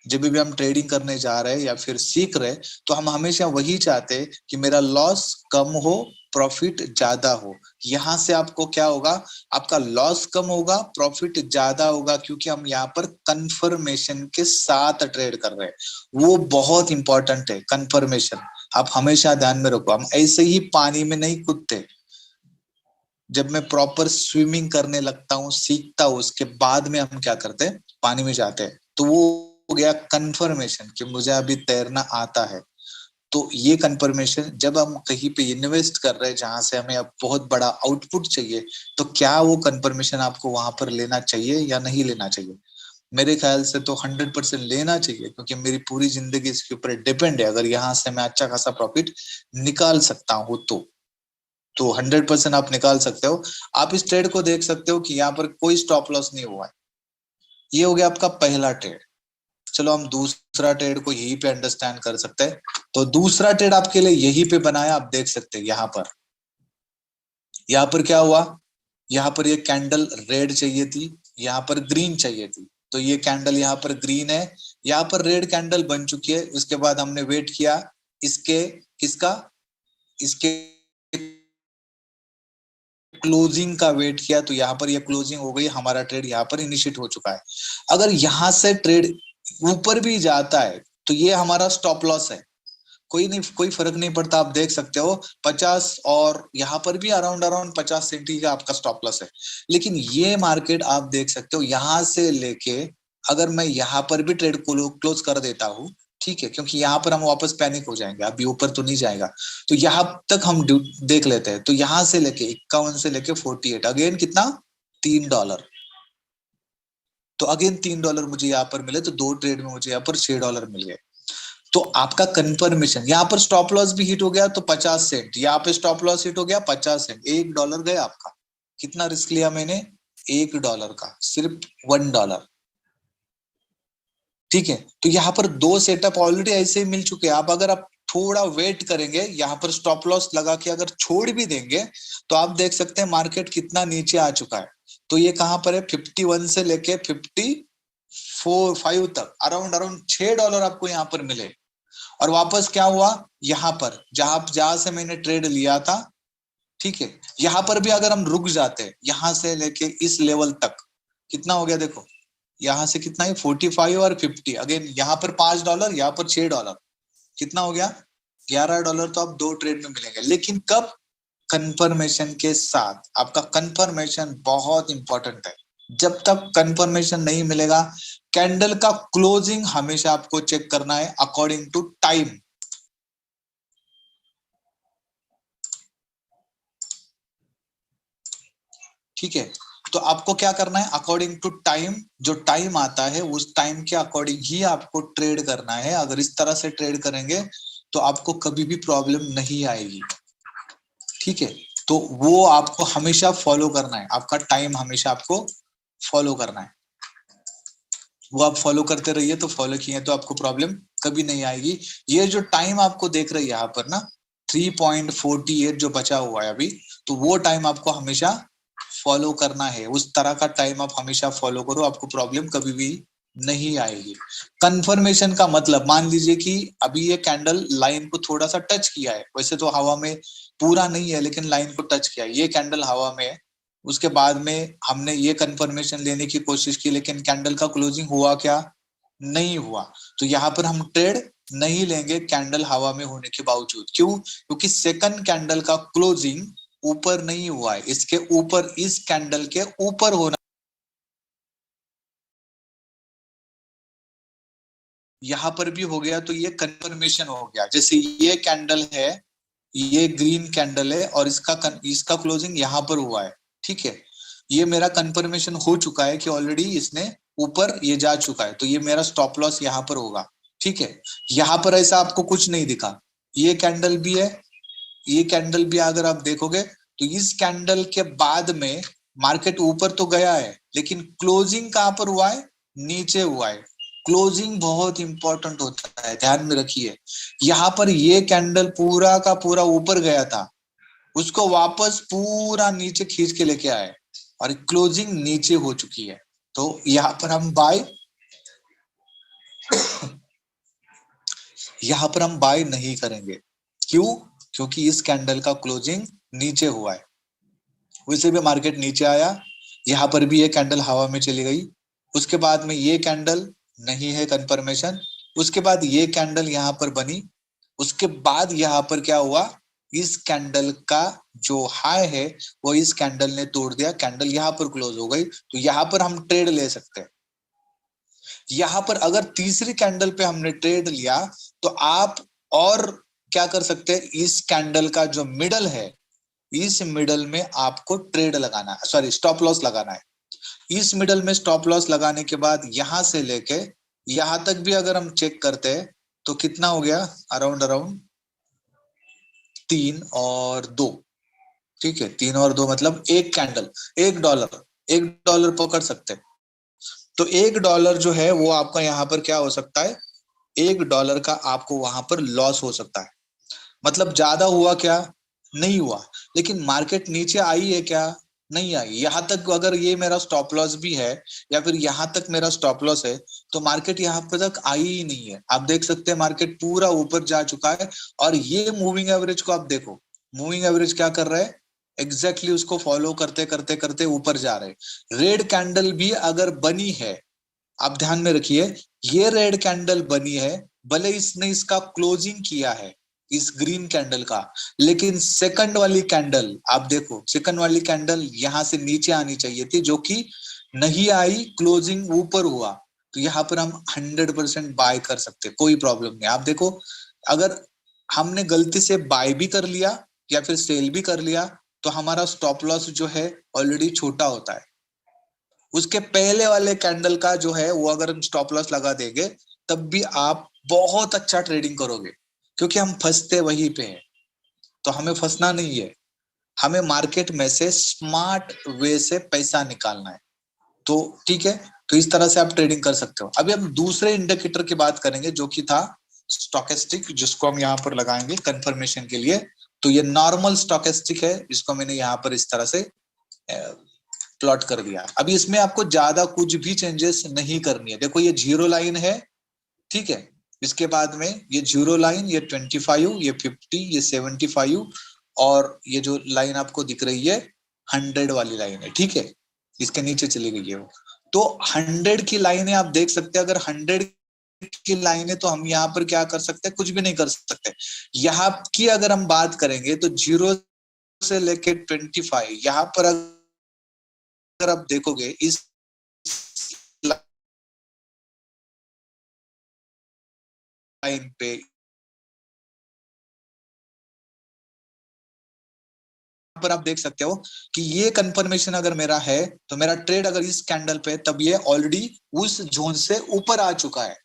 जब भी हम ट्रेडिंग करने जा रहे हैं या फिर सीख रहे हैं तो हम हमेशा वही चाहते हैं कि मेरा लॉस कम हो, प्रॉफिट ज्यादा हो। यहाँ से आपको क्या होगा, आपका लॉस कम होगा, प्रॉफिट ज्यादा होगा, क्योंकि हम यहाँ पर कंफर्मेशन के साथ ट्रेड कर रहे हैं। वो बहुत इंपॉर्टेंट है कंफर्मेशन, आप हमेशा ध्यान में रखो। हम ऐसे ही पानी में नहीं कूदते, जब मैं प्रॉपर स्विमिंग करने लगता हूँ, सीखता हूँ, उसके बाद में हम क्या करते हैं, पानी में जाते हैं। तो वो हो गया कंफर्मेशन कि मुझे अभी तैरना आता है। तो ये कंफर्मेशन जब हम कहीं पे इन्वेस्ट कर रहे हैं जहां से हमें अब बहुत बड़ा आउटपुट चाहिए, तो क्या वो कंफर्मेशन आपको वहां पर लेना चाहिए या नहीं लेना चाहिए? मेरे ख्याल से तो 100% लेना चाहिए, क्योंकि मेरी पूरी जिंदगी इसके ऊपर डिपेंड है। अगर यहाँ से मैं अच्छा खासा प्रॉफिट निकाल सकता हूँ तो 100% आप निकाल सकते हो। आप इस ट्रेड को देख सकते हो कि यहाँ पर कोई स्टॉप लॉस नहीं हुआ है। ये हो गया आपका पहला ट्रेड। चलो हम दूसरा ट्रेड को यहीं पे अंडरस्टैंड कर सकते हैं। तो दूसरा ट्रेड आपके लिए यहीं पे बनाया, आप देख सकते हैं यहाँ पर क्या हुआ, यहाँ पर ये कैंडल रेड चाहिए थी, यहाँ पर ग्रीन चाहिए थी। तो ये कैंडल यहाँ पर ग्रीन है, यहाँ पर रेड कैंडल बन चुकी है। उसके बाद हमने वेट किया इसके, किसका, इसके क्लोजिंग का वेट किया, तो यहाँ पर ये क्लोजिंग हो गई, हमारा ट्रेड यहाँ पर इनिशिएट हो चुका है। अगर यहाँ से ट्रेड ऊपर भी जाता है तो ये हमारा स्टॉप लॉस है, कोई नहीं, कोई फर्क नहीं पड़ता। आप देख सकते हो 50 और यहाँ पर भी अराउंड अराउंड 50 सेंट ही का आपका स्टॉप लॉस है। लेकिन ये मार्केट आप देख सकते हो यहाँ से लेके, अगर मैं यहाँ पर भी ट्रेड क्लोज कर देता हूँ, ठीक है, क्योंकि यहाँ पर हम वापस पैनिक हो जाएंगे, अभी ऊपर तो नहीं जाएगा, तो यहाँ तक हम देख लेते हैं। तो यहाँ से लेके 51 से लेके 48, अगेन कितना, $3। तो अगेन $3 मुझे यहाँ पर मिले, तो 2 ट्रेड में मुझे यहाँ पर $6 मिल गए। तो आपका कंफर्मेशन, यहाँ पर स्टॉप लॉस भी हिट हो गया तो 50 सेंट, यहाँ पे स्टॉप लॉस हिट हो गया 50 सेंट, $1 गया आपका। कितना रिस्क लिया मैंने, $1 का, सिर्फ $1। ठीक है, तो यहाँ पर 2 सेटअप ऑलरेडी ऐसे ही मिल चुके हैं। आप थोड़ा वेट करेंगे, यहाँ पर स्टॉप लॉस लगा के अगर छोड़ भी देंगे, तो आप देख सकते हैं मार्केट कितना नीचे आ चुका है। तो ये कहां पर है, 51 से लेके 54-5 तक, अराउंड अराउंड $6 आपको यहाँ पर मिले। और वापस क्या हुआ, यहाँ पर जहां से मैंने ट्रेड लिया था, ठीक है, यहाँ पर भी अगर हम रुक जाते, यहाँ से लेके इस लेवल तक कितना हो गया, देखो यहाँ से कितना है, 45 और 50, अगेन यहाँ पर $5, यहाँ पर $6, कितना हो गया, $11। तो आप 2 ट्रेड में मिलेंगे, लेकिन कब, कंफर्मेशन के साथ। आपका कंफर्मेशन बहुत इंपॉर्टेंट है। जब तक कंफर्मेशन नहीं मिलेगा, कैंडल का क्लोजिंग हमेशा आपको चेक करना है अकॉर्डिंग टू टाइम। ठीक है, तो आपको क्या करना है, अकॉर्डिंग टू टाइम, जो टाइम आता है उस टाइम के अकॉर्डिंग ही आपको ट्रेड करना है। अगर इस तरह से ट्रेड करेंगे तो आपको कभी भी प्रॉब्लम नहीं आएगी। ठीक है, तो वो आपको हमेशा फॉलो करना है, आपका टाइम हमेशा आपको फॉलो करना है। वो आप फॉलो करते रहिए, तो फॉलो किए तो आपको प्रॉब्लम कभी नहीं आएगी। ये जो टाइम आपको देख रहे हैं यहाँ पर ना, 3.48 जो बचा हुआ है अभी, तो वो टाइम आपको हमेशा फॉलो करना है। उस तरह का टाइम आप हमेशा फॉलो करो, आपको प्रॉब्लम कभी भी नहीं आएगी। कंफर्मेशन का मतलब, मान लीजिए कि अभी ये कैंडल लाइन को थोड़ा सा टच किया है, वैसे तो हवा में पूरा नहीं है, लेकिन लाइन को टच किया है, ये कैंडल हवा में है। उसके बाद में हमने ये कंफर्मेशन लेने की कोशिश की, लेकिन कैंडल का क्लोजिंग हुआ क्या, नहीं हुआ। तो यहाँ पर हम ट्रेड नहीं लेंगे कैंडल हवा में होने के बावजूद। क्यों, क्योंकि सेकंड कैंडल का क्लोजिंग ऊपर नहीं हुआ है, इसके ऊपर, इस कैंडल के ऊपर होना, यहां पर भी हो गया, तो ये कंफर्मेशन हो गया। जैसे ये कैंडल है, ये ग्रीन कैंडल है, और इसका क्लोजिंग यहां पर हुआ है, ठीक है, ये मेरा कंफर्मेशन हो चुका है कि ऑलरेडी इसने ऊपर ये जा चुका है, तो ये मेरा स्टॉप लॉस यहां पर होगा। ठीक है, यहां पर ऐसा आपको कुछ नहीं दिखा, ये कैंडल भी है, ये कैंडल भी अगर आप देखोगे, तो इस कैंडल के बाद में मार्केट ऊपर तो गया है, लेकिन क्लोजिंग कहां पर हुआ है, नीचे हुआ है। क्लोजिंग बहुत इंपॉर्टेंट होता है, ध्यान में रखिए। यहाँ पर ये कैंडल पूरा का पूरा ऊपर गया था, उसको वापस पूरा नीचे खींच के लेके आए, और क्लोजिंग नीचे हो चुकी है। तो यहाँ पर हम बाय यहाँ पर हम बाय नहीं करेंगे। क्यों, क्योंकि इस कैंडल का क्लोजिंग नीचे हुआ है। वैसे भी मार्केट नीचे आया, यहाँ पर भी ये कैंडल हवा में चली गई, उसके बाद में ये कैंडल नहीं है कंफर्मेशन, उसके बाद ये कैंडल यहाँ पर बनी, उसके बाद यहाँ पर क्या हुआ, इस कैंडल का जो हाई है वो इस कैंडल ने तोड़ दिया, कैंडल यहाँ पर क्लोज हो गई, तो यहाँ पर हम ट्रेड ले सकते हैं। यहाँ पर अगर तीसरी कैंडल पे हमने ट्रेड लिया, तो आप और क्या कर सकते हैं, इस कैंडल का जो मिडल है, इस मिडल में आपको ट्रेड लगाना है, सॉरी स्टॉप लॉस लगाना है। इस मिडल में स्टॉप लॉस लगाने के बाद यहां से लेके यहां तक भी अगर हम चेक करते हैं, तो कितना हो गया, अराउंड अराउंड 3 और 2। ठीक है, 3 और 2 मतलब एक कैंडल, $1 पकड़ सकते हैं। तो $1 जो है वो आपका यहाँ पर क्या हो सकता है, $1 का आपको वहां पर लॉस हो सकता है। मतलब ज्यादा हुआ क्या, नहीं हुआ, लेकिन मार्केट नीचे आई है क्या, नहीं आई, यहाँ तक अगर ये मेरा स्टॉप लॉस भी है या फिर यहाँ तक मेरा स्टॉप लॉस है, तो मार्केट यहाँ पे तक आई ही नहीं है। आप देख सकते हैं मार्केट पूरा ऊपर जा चुका है। और ये मूविंग एवरेज को आप देखो, मूविंग एवरेज क्या कर रहा है, एग्जैक्टली उसको फॉलो करते करते करते ऊपर जा रहे हैं। रेड कैंडल भी अगर बनी है, आप ध्यान में रखिए, ये रेड कैंडल बनी है, भले इसने इसका क्लोजिंग किया है इस ग्रीन कैंडल का, लेकिन सेकंड वाली कैंडल आप देखो, सेकंड वाली कैंडल यहां से नीचे आनी चाहिए थी, जो कि नहीं आई, क्लोजिंग ऊपर हुआ। तो यहाँ पर हम 100% बाय कर सकते, कोई प्रॉब्लम नहीं। आप देखो, अगर हमने गलती से बाय भी कर लिया या फिर सेल भी कर लिया, तो हमारा स्टॉप लॉस जो है ऑलरेडी छोटा होता है। उसके पहले वाले कैंडल का जो है वो अगर हम स्टॉप लॉस लगा देंगे, तब भी आप बहुत अच्छा ट्रेडिंग करोगे, क्योंकि हम फंसते वहीं पे हैं। तो हमें फंसना नहीं है, हमें मार्केट में से स्मार्ट वे से पैसा निकालना है। तो ठीक है, तो इस तरह से आप ट्रेडिंग कर सकते हो। अभी हम दूसरे इंडिकेटर की बात करेंगे, जो कि था स्टोकेस्टिक, जिसको हम यहाँ पर लगाएंगे कंफर्मेशन के लिए। तो ये नॉर्मल स्टोकेस्टिक है, इसको मैंने यहाँ पर इस तरह से प्लॉट कर दिया। अभी इसमें आपको ज्यादा कुछ भी चेंजेस नहीं करनी है। देखो ये जीरो लाइन है, ठीक है, इसके बाद में ये जीरो लाइन, ये 25, ये 50, ये 75, और ये जो लाइन आपको दिख रही है 100 वाली लाइन है, ठीक है, इसके नीचे चली गई है वो। तो 100 की लाइनें आप देख सकते हैं। अगर 100 की लाइनें, तो हम यहाँ पर क्या कर सकते हैं, कुछ भी नहीं कर सकते। यहाँ की अगर हम बात करेंगे तो जीरो से लेके 25, यहाँ पर अगर आप देखोगे इस लाइन पे, पर आप देख सकते हो कि ये कंफर्मेशन अगर मेरा है, तो मेरा ट्रेड अगर इस कैंडल पे, तब ये ऑलरेडी उस जोन से ऊपर आ चुका है।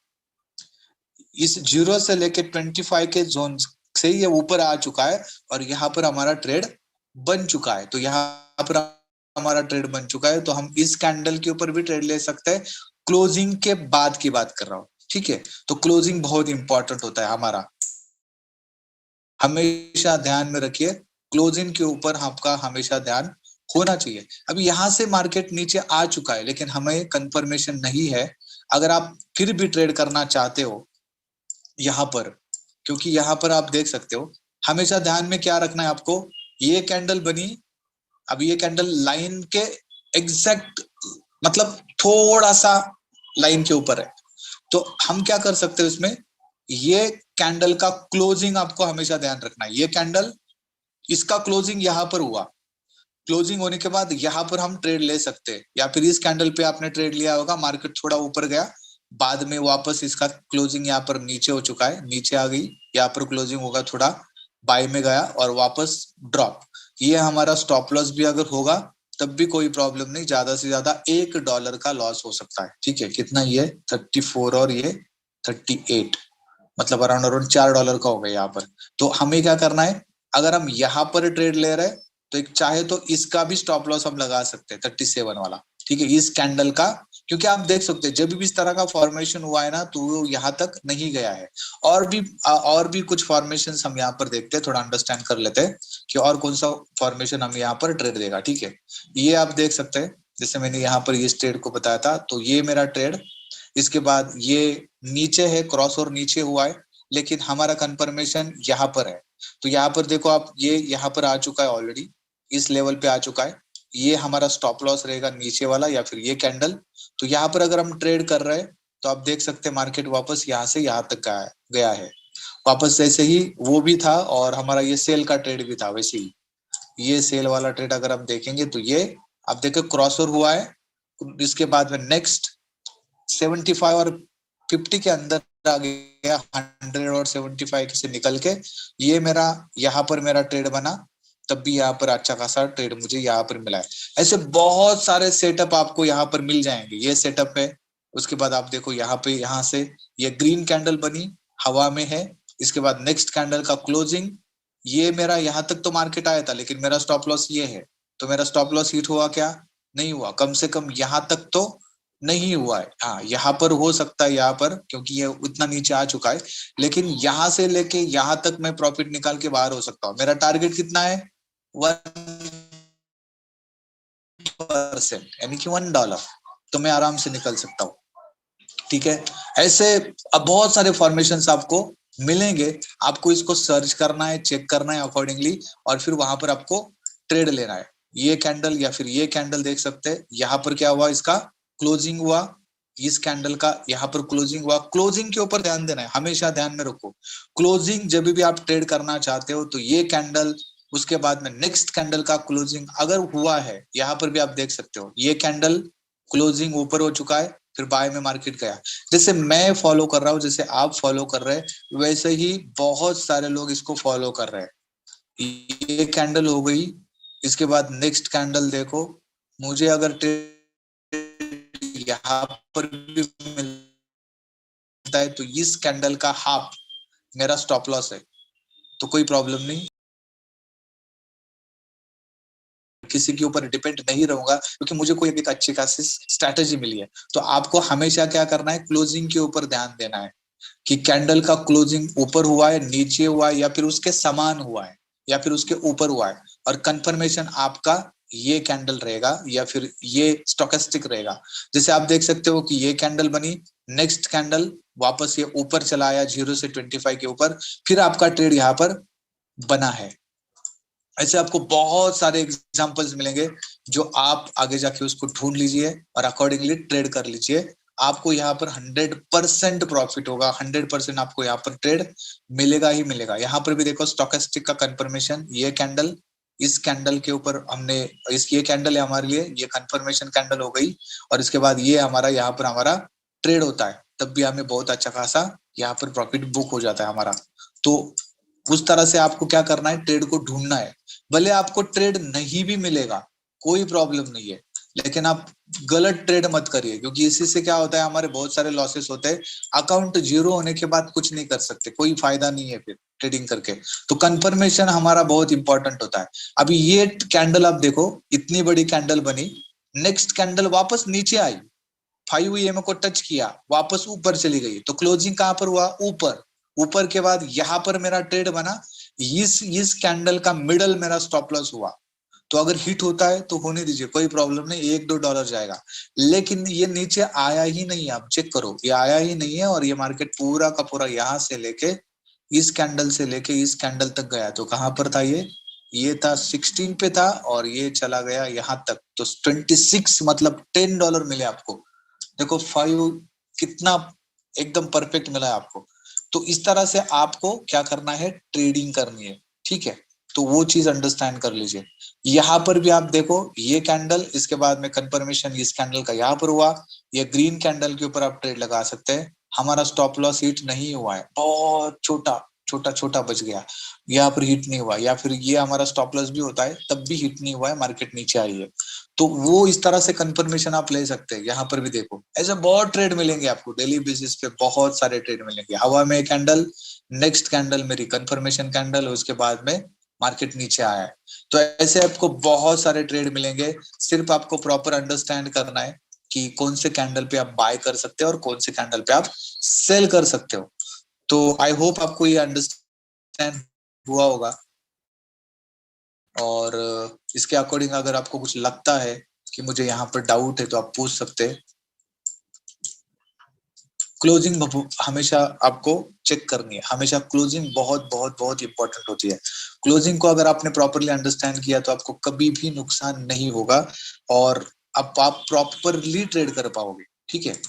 इस जीरो से लेके 25 के जोन से ये ऊपर आ चुका है, और यहाँ पर हमारा ट्रेड बन चुका है। तो यहाँ पर हमारा ट्रेड बन चुका है, तो हम इस कैंडल के ऊपर भी ट्रेड ले सकते हैं। क्लोजिंग के बाद की बात कर रहा हूँ, ठीक है। तो क्लोजिंग बहुत इंपॉर्टेंट होता है हमारा, हमेशा ध्यान में रखिए, क्लोजिंग के ऊपर आपका हमेशा ध्यान होना चाहिए। अभी यहां से मार्केट नीचे आ चुका है, लेकिन हमें कंफर्मेशन नहीं है। अगर आप फिर भी ट्रेड करना चाहते हो यहाँ पर, क्योंकि यहाँ पर आप देख सकते हो, हमेशा ध्यान में क्या रखना है आपको, ये कैंडल बनी, अब ये कैंडल लाइन के एग्जैक्ट, मतलब थोड़ा सा लाइन के ऊपर है। तो हम क्या कर सकते हैं उसमें, ये कैंडल का क्लोजिंग आपको हमेशा ध्यान रखना है। ये कैंडल, इसका क्लोजिंग यहाँ पर हुआ, क्लोजिंग होने के बाद यहाँ पर हम ट्रेड ले सकते हैं। या फिर इस कैंडल पे आपने ट्रेड लिया होगा, मार्केट थोड़ा ऊपर गया, बाद में वापस इसका क्लोजिंग यहाँ पर नीचे हो चुका है, नीचे आ गई, यहाँ पर क्लोजिंग होगा, थोड़ा बाय में गया और वापस ड्रॉप। ये हमारा स्टॉप लॉस भी अगर होगा, तब भी कोई प्रॉब्लम नहीं, ज्यादा से ज्यादा $1 का लॉस हो सकता है, ठीक है। कितना, ये 34 और ये 38, मतलब अराउंड अराउंड $4 का हो गया यहाँ पर। तो हमें क्या करना है, अगर हम यहाँ पर ट्रेड ले रहे हैं, तो एक चाहे तो इसका भी स्टॉप लॉस हम लगा सकते हैं, 37 वाला, ठीक है, इस कैंडल का। क्योंकि आप देख सकते हैं जब भी इस तरह का फॉर्मेशन हुआ है ना, तो वो यहाँ तक नहीं गया है। और भी कुछ फॉर्मेशन हम यहाँ पर देखते हैं, थोड़ा अंडरस्टैंड कर लेते हैं कि और कौन सा फॉर्मेशन हम यहाँ पर ट्रेड देगा, ठीक है। ये आप देख सकते हैं, जैसे मैंने यहाँ पर ये ट्रेड को बताया था, तो ये मेरा ट्रेड, इसके बाद ये नीचे है, क्रॉस और नीचे हुआ है, लेकिन हमारा कंफर्मेशन यहाँ पर है। तो यहाँ पर देखो आप, ये यहाँ पर आ चुका है ऑलरेडी, इस लेवल पे आ चुका है। ये हमारा स्टॉप लॉस रहेगा नीचे वाला, या फिर ये कैंडल। तो यहाँ पर अगर हम ट्रेड कर रहे हैं, तो आप देख सकते हैं मार्केट वापस यहाँ से यहाँ तक गया है। वापस जैसे ही वो भी था, और हमारा ये सेल का ट्रेड भी था, वैसे ही ये सेल वाला ट्रेड अगर हम देखेंगे, तो ये आप देखो क्रॉसओवर हुआ है। इसके बाद में नेक्स्ट 75 और 50 के अंदर आ गया, 100 और 75 से निकल के ये मेरा यहाँ पर मेरा ट्रेड बना, तब भी यहाँ पर अच्छा खासा ट्रेड मुझे यहाँ पर मिला है। ऐसे बहुत सारे सेटअप आपको यहाँ पर मिल जाएंगे। ये सेटअप है, उसके बाद आप देखो यहाँ पे, यहाँ से ये ग्रीन कैंडल बनी, हवा में है। इसके बाद नेक्स्ट कैंडल का क्लोजिंग, ये मेरा यहाँ तक तो मार्केट आया था, लेकिन मेरा स्टॉप लॉस ये है। तो मेरा स्टॉप लॉस हिट हुआ क्या, नहीं हुआ, कम से कम यहाँ तक तो नहीं हुआ है। हाँ, यहाँ पर हो सकता है, यहाँ पर क्योंकि ये उतना नीचे आ चुका है, लेकिन यहाँ से लेके यहाँ तक मैं प्रॉफिट निकाल के बाहर हो सकता हूँ। मेरा टारगेट कितना है, 1 1%, यानी कि $1, तो मैं आराम से निकल सकता हूँ। ठीक है, ऐसे अब बहुत सारे फॉर्मेशन आपको मिलेंगे, आपको इसको सर्च करना है, चेक करना है अकॉर्डिंगली, और फिर वहां पर आपको ट्रेड लेना है। ये कैंडल या फिर ये कैंडल देख सकते हैं, यहाँ पर क्या हुआ, इसका क्लोजिंग हुआ, इस कैंडल का यहाँ पर क्लोजिंग हुआ। क्लोजिंग के ऊपर ध्यान देना है, हमेशा ध्यान में रखो। क्लोजिंग जब भी आप ट्रेड करना चाहते हो तो ये कैंडल, उसके बाद में नेक्स्ट कैंडल का क्लोजिंग अगर हुआ है, यहाँ पर भी आप देख सकते हो ये कैंडल क्लोजिंग ऊपर हो चुका है, फिर बाय में मार्केट गया। जैसे मैं फॉलो कर रहा हूँ, जैसे आप फॉलो कर रहे हैं, वैसे ही बहुत सारे लोग इसको फॉलो कर रहे हैं। ये कैंडल हो गई, इसके बाद नेक्स्ट कैंडल देखो, मुझे अगर यहाँ पर भी मिलता है तो इस कैंडल का हाफ मेरा स्टॉप लॉस है, तो कोई प्रॉब्लम नहीं, किसी के ऊपर डिपेंड नहीं रहूंगा, क्योंकि मुझे कोई एक अच्छी खासी स्ट्रैटेजी मिली है। तो आपको हमेशा क्या करना है, क्लोजिंग के ऊपर ध्यान देना है कि कैंडल का क्लोजिंग ऊपर हुआ है, नीचे हुआ है, या फिर उसके समान हुआ है, या फिर उसके ऊपर हुआ है, और कंफर्मेशन आपका ये कैंडल रहेगा या फिर ये स्टोकेस्टिक रहेगा। जैसे आप देख सकते हो कि ये कैंडल बनी, नेक्स्ट कैंडल वापस ये ऊपर चला आया 0 से 25 के ऊपर, फिर आपका ट्रेड यहाँ पर बना है। ऐसे आपको बहुत सारे एग्जांपल्स मिलेंगे, जो आप आगे जाके उसको ढूंढ लीजिए और अकॉर्डिंगली ट्रेड कर लीजिए। आपको यहाँ पर 100% प्रॉफिट होगा, 100% आपको यहाँ पर ट्रेड मिलेगा ही मिलेगा। यहाँ पर भी देखो स्टोकेस्टिक का कंफर्मेशन, ये कैंडल, इस कैंडल के ऊपर हमने ये कैंडल है हमारे लिए, ये कंफर्मेशन कैंडल हो गई, और इसके बाद ये हमारा यहाँ पर हमारा ट्रेड होता है, तब भी हमें बहुत अच्छा खासा यहाँ पर प्रॉफिट बुक हो जाता है हमारा। तो उस तरह से आपको क्या करना है, ट्रेड को ढूंढना है। भले आपको ट्रेड नहीं भी मिलेगा, कोई प्रॉब्लम नहीं है, लेकिन आप गलत ट्रेड मत करिए, क्योंकि इसी से क्या होता है, हमारे बहुत सारे लॉसेस होते हैं। अकाउंट जीरो होने के बाद कुछ नहीं कर सकते, कोई फायदा नहीं है फिर ट्रेडिंग करके। तो कंफर्मेशन हमारा बहुत इंपॉर्टेंट होता है। अभी ये कैंडल आप देखो, इतनी बड़ी कैंडल बनी, नेक्स्ट कैंडल वापस नीचे आई, 5 EM को टच किया, वापस ऊपर चली गई, तो क्लोजिंग कहां पर हुआ, ऊपर। ऊपर के बाद यहां पर मेरा ट्रेड बना, इस कैंडल का मिडल मेरा स्टॉप लॉस हुआ। तो अगर हिट होता है तो होने दीजिए, कोई प्रॉब्लम नहीं, $1-2 जाएगा। लेकिन ये नीचे आया ही नहीं, आप चेक करो, ये आया ही नहीं है, और ये मार्केट पूरा का पूरा यहां से लेके इस कैंडल से लेके इस कैंडल तक गया। तो कहां पर था ये था 16 पे था, और ये चला गया यहां तक, तो 26, मतलब $10 मिले आपको। देखो 5 कितना एकदम परफेक्ट मिला है आपको। तो इस तरह से आपको क्या करना है, ट्रेडिंग करनी है, ठीक है। तो वो चीज अंडरस्टैंड कर लीजिए। यहाँ पर भी आप देखो, ये कैंडल, इसके बाद में कंफर्मेशन इस कैंडल का यहाँ पर हुआ, ये ग्रीन कैंडल के ऊपर आप ट्रेड लगा सकते हैं। हमारा स्टॉप लॉस हिट नहीं हुआ है, बहुत छोटा छोटा छोटा बच गया, यहाँ पर हिट नहीं हुआ, या फिर ये हमारा स्टॉप लॉस भी होता है तब भी हिट नहीं हुआ है, मार्केट नीचे आई है। तो वो इस तरह से कंफर्मेशन आप ले सकते हैं। यहाँ पर भी देखो, ऐसे बहुत ट्रेड मिलेंगे आपको डेली बेसिस पे, बहुत सारे ट्रेड मिलेंगे। हवा में कैंडल, नेक्स्ट कैंडल मेरी कंफर्मेशन कैंडल, उसके बाद में मार्केट नीचे आया है। तो ऐसे आपको बहुत सारे ट्रेड मिलेंगे, सिर्फ आपको प्रॉपर अंडरस्टैंड करना है कि कौन से कैंडल पे आप बाय कर सकते हो और कौन से कैंडल पे आप सेल कर सकते हो। तो आई होप आपको ये अंडरस्टैंड हुआ होगा। और इसके अकॉर्डिंग अगर आपको कुछ लगता है कि मुझे यहाँ पर डाउट है, तो आप पूछ सकते हैं। क्लोजिंग हमेशा आपको चेक करनी है, हमेशा क्लोजिंग बहुत बहुत बहुत इंपॉर्टेंट होती है। क्लोजिंग को अगर आपने प्रॉपरली अंडरस्टैंड किया तो आपको कभी भी नुकसान नहीं होगा, और आप प्रॉपरली ट्रेड कर पाओगे, ठीक है।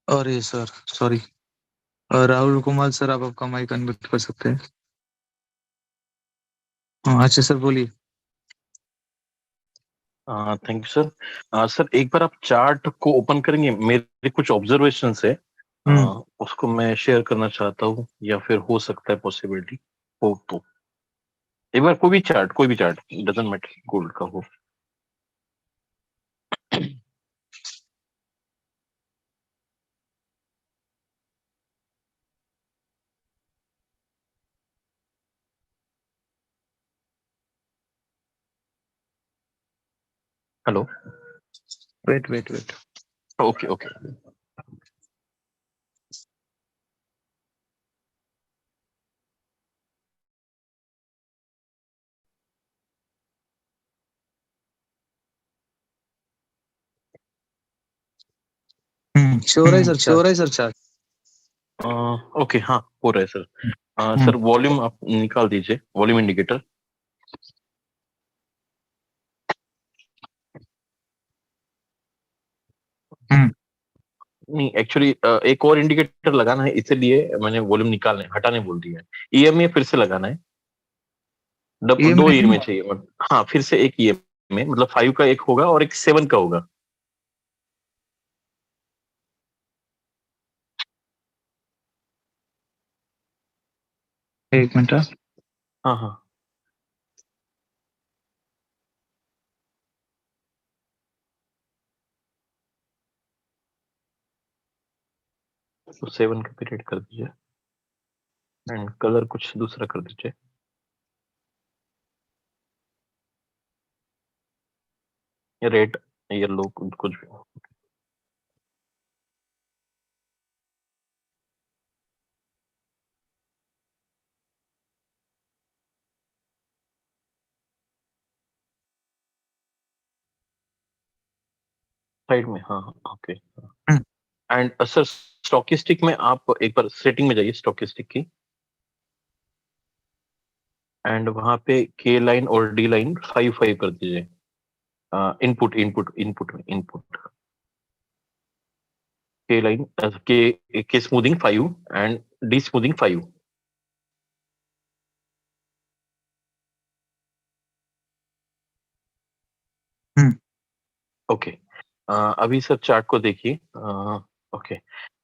अरे sir, sorry. Rahul Kumar sir, आप आपका माइक अनम्यूट कर सकते हैं। हाँ, अच्छा सर, बोलिए। Thank you sir. सर एक बार आप चार्ट को ओपन करेंगे, मेरे कुछ ऑब्जर्वेशंस है, हम्म। उसको मैं शेयर करना चाहता हूँ, या फिर हो सकता है पॉसिबिलिटी हो तो। एक बार कोई भी चार्ट डजंट मैटर गोल्ड का हो। Hello. Wait wait wait. Okay okay. Sure है सर, श्योर है सर चार्ट। ओके हाँ हो रहा है सर। सर वॉल्यूम आप निकाल दीजिए, वॉल्यूम इंडिकेटर। नहीं एक्चुअली एक और इंडिकेटर लगाना है, इसलिए मैंने वॉल्यूम निकालने हटाने बोल दिया है। ईएमए फिर से लगाना है, दो ईएमए चाहिए हाँ फिर से एक ईएमए, मतलब 5 का एक होगा और एक 7 का होगा। एक मिनट। हाँ हाँ तो 7 का पीरियड कर दीजिए एंड कलर कुछ दूसरा कर दीजिए, रेड येलो कुछ भी। साइड में हाँ हाँ ओके। एंड सर स्टॉकिस्टिक में आप एक बार सेटिंग में जाइए स्टॉकिस्टिक की, एंड वहां पे के लाइन और डी लाइन 5 5 कर दीजिए। इनपुट इनपुट इनपुट में इनपुट के लाइन के smoothing 5 and D smoothing 5। Okay अभी सर चार्ट को देखिए। ओके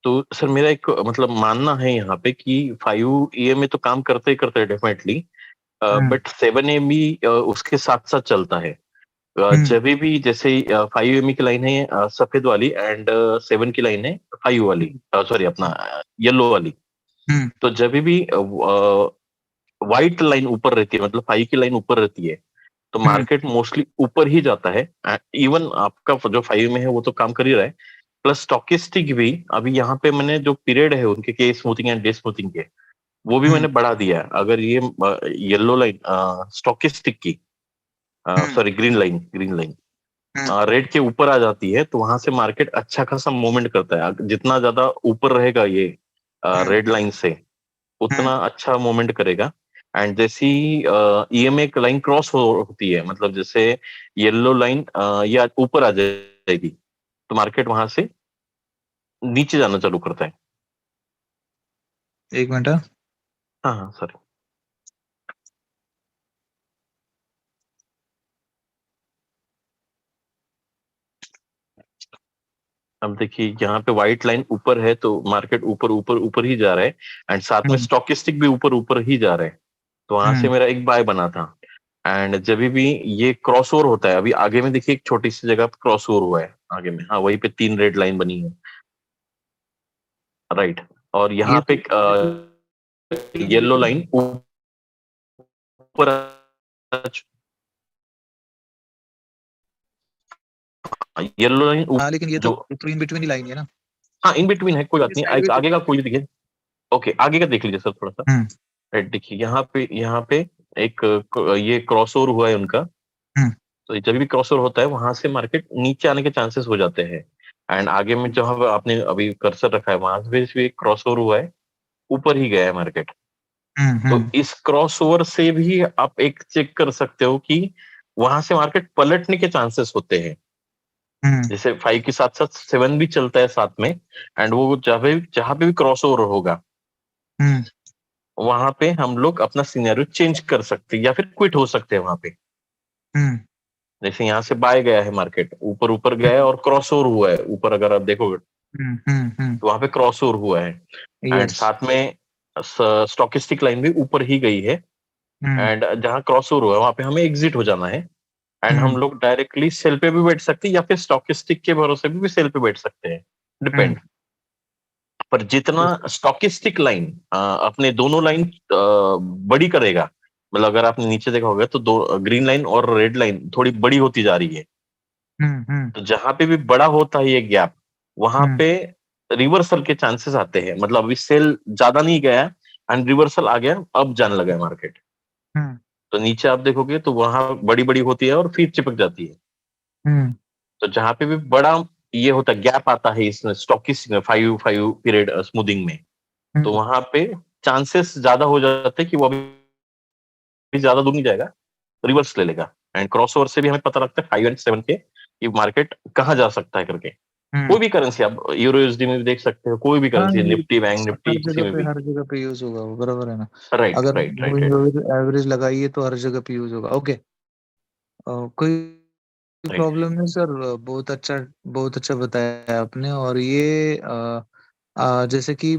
तो सर मेरा एक मतलब मानना है यहाँ पे कि 5 में तो काम करते ही करते हैं डेफिनेटली, बट 7 भी उसके साथ साथ चलता है। जब भी जैसे 5 की लाइन है सफेद वाली एंड 7 की लाइन है 5 वाली, सॉरी अपना येलो वाली। तो जब भी व्हाइट लाइन ऊपर रहती है, मतलब 5 की लाइन ऊपर रहती है, तो मार्केट मोस्टली ऊपर ही जाता है। इवन आपका जो 5 में है वो तो काम कर ही रहा है, प्लस स्टॉकिस्टिक भी अभी यहाँ पे मैंने जो पीरियड है उनके के स्मूथिंग एंड डे स्मूथिंग के, वो भी मैंने बढ़ा दिया है। अगर ये येलो लाइन स्टॉकिस्टिक की, सॉरी ग्रीन लाइन रेड के ऊपर आ जाती है, तो वहां से मार्केट अच्छा खासा मूवमेंट करता है। जितना ज्यादा ऊपर रहेगा ये रेड लाइन से, उतना अच्छा मूवमेंट करेगा। एंड जैसी ईएमए लाइन क्रॉस होती है, मतलब जैसे येलो लाइन या ऊपर आ जाएगी, तो मार्केट वहां से नीचे जाना चालू करता है। एक मिनट। हाँ हाँ सर। अब देखिए यहाँ पे व्हाइट लाइन ऊपर है, तो मार्केट ऊपर ऊपर ऊपर ही जा रहा है, एंड साथ में स्टॉकिस्टिक भी ऊपर ऊपर ही जा रहा है। तो वहां से मेरा एक बाय बना था। एंड जब भी ये क्रॉस ओवर होता है, अभी आगे में देखिए एक छोटी सी जगह पे क्रॉस ओवर हुआ है आगे में, हाँ वहीं पे 3 रेड लाइन बनी है, राइट। और यहाँ पे येलो लाइन ऊपर येलो लाइन हाँ लेकिन ये जो तो इन बिटवीन ही लाइन है ना। हाँ इन बिटवीन है, कोई बात नहीं। साइडवेज आगे का कोई देखिए, ओके आगे का देख लीजिए सर थोड़ा सा। राइट देखिए यहाँ पे एक ये क्रॉस ओवर हुआ है उनका। तो जब भी क्रॉस ओवर होता है, वहां से मार्केट नीचे आने के चांसेस हो जाते हैं। एंड आगे में जहां पे आपने अभी कर्सर रखा है, वहां से भी क्रॉस ओवर हुआ है, ऊपर ही गया है मार्केट। तो इस क्रॉस ओवर से भी आप एक चेक कर सकते हो कि वहां से मार्केट पलटने के चांसेस होते हैं। जैसे 5 के साथ साथ 7 भी चलता है साथ में, एंड वो जहां पे भी क्रॉस ओवर होगा, वहां पे हम लोग अपना सिनेरियो चेंज कर सकते हैं या फिर क्विट हो सकते हैं वहां पे। जैसे यहाँ से बाय गया है मार्केट, ऊपर ऊपर गया है और क्रॉस ओवर हुआ है ऊपर, अगर आप देखोगे तो वहां पे क्रॉस ओवर हुआ है। And yes. साथ में स्टॉकिस्टिक लाइन भी ऊपर ही गई है, एंड जहां क्रॉस ओवर हुआ वहां पे हमें एग्जिट हो जाना है, एंड हम लोग डायरेक्टली सेल पे भी बैठ सकते हैं या फिर स्टॉकिस्टिक के भरोसे भी सेल पे बैठ सकते हैं, डिपेंड। पर जितना स्टॉकिस्टिक लाइन अपने दोनों लाइन बड़ी करेगा, मतलब अगर आपने नीचे देखा होगा तो दो ग्रीन लाइन और रेड लाइन थोड़ी बड़ी होती जा रही है, तो जहां पे भी बड़ा होता है ये गैप, वहां पे रिवर्सल के चांसेस आते हैं। मतलब अभी सेल ज्यादा नहीं गया एंड रिवर्सल आ गया, अब जाने लगा है मार्केट। तो नीचे आप देखोगे तो वहां बड़ी बड़ी होती है और फिर चिपक जाती है। तो जहां पे भी बड़ा ये होता है, गैप आता है इसमें स्टॉकिस्ट में, 5 पीरियड स्मूथिंग में, तो वहां पे चांसेस ज्यादा हो जाते हैं कि वो अभी ज्यादा दूर नहीं जाएगा, रिवर्स ले लेगा। एंड क्रॉसओवर से भी हमें पता लगता है 5 एंड 7 के कि मार्केट कहाँ जा सकता है करके। कोई भी करेंसी आप यूरो यूएसडी में भी देख सकते हो, कोई भी हाँ, करेंसी, ये निफ्टी, बैंक निफ्टी, किसी में भी। हर जगह पे यूज होगा वो, बराबर है ना। राइट अगर right right right moving average लगाइए तो हर जगह पे यूज होगा। ओके, कोई राइट। प्रॉब्लम नहीं सर। बहुत अच्छा बताया आपने। और ये जैसे कि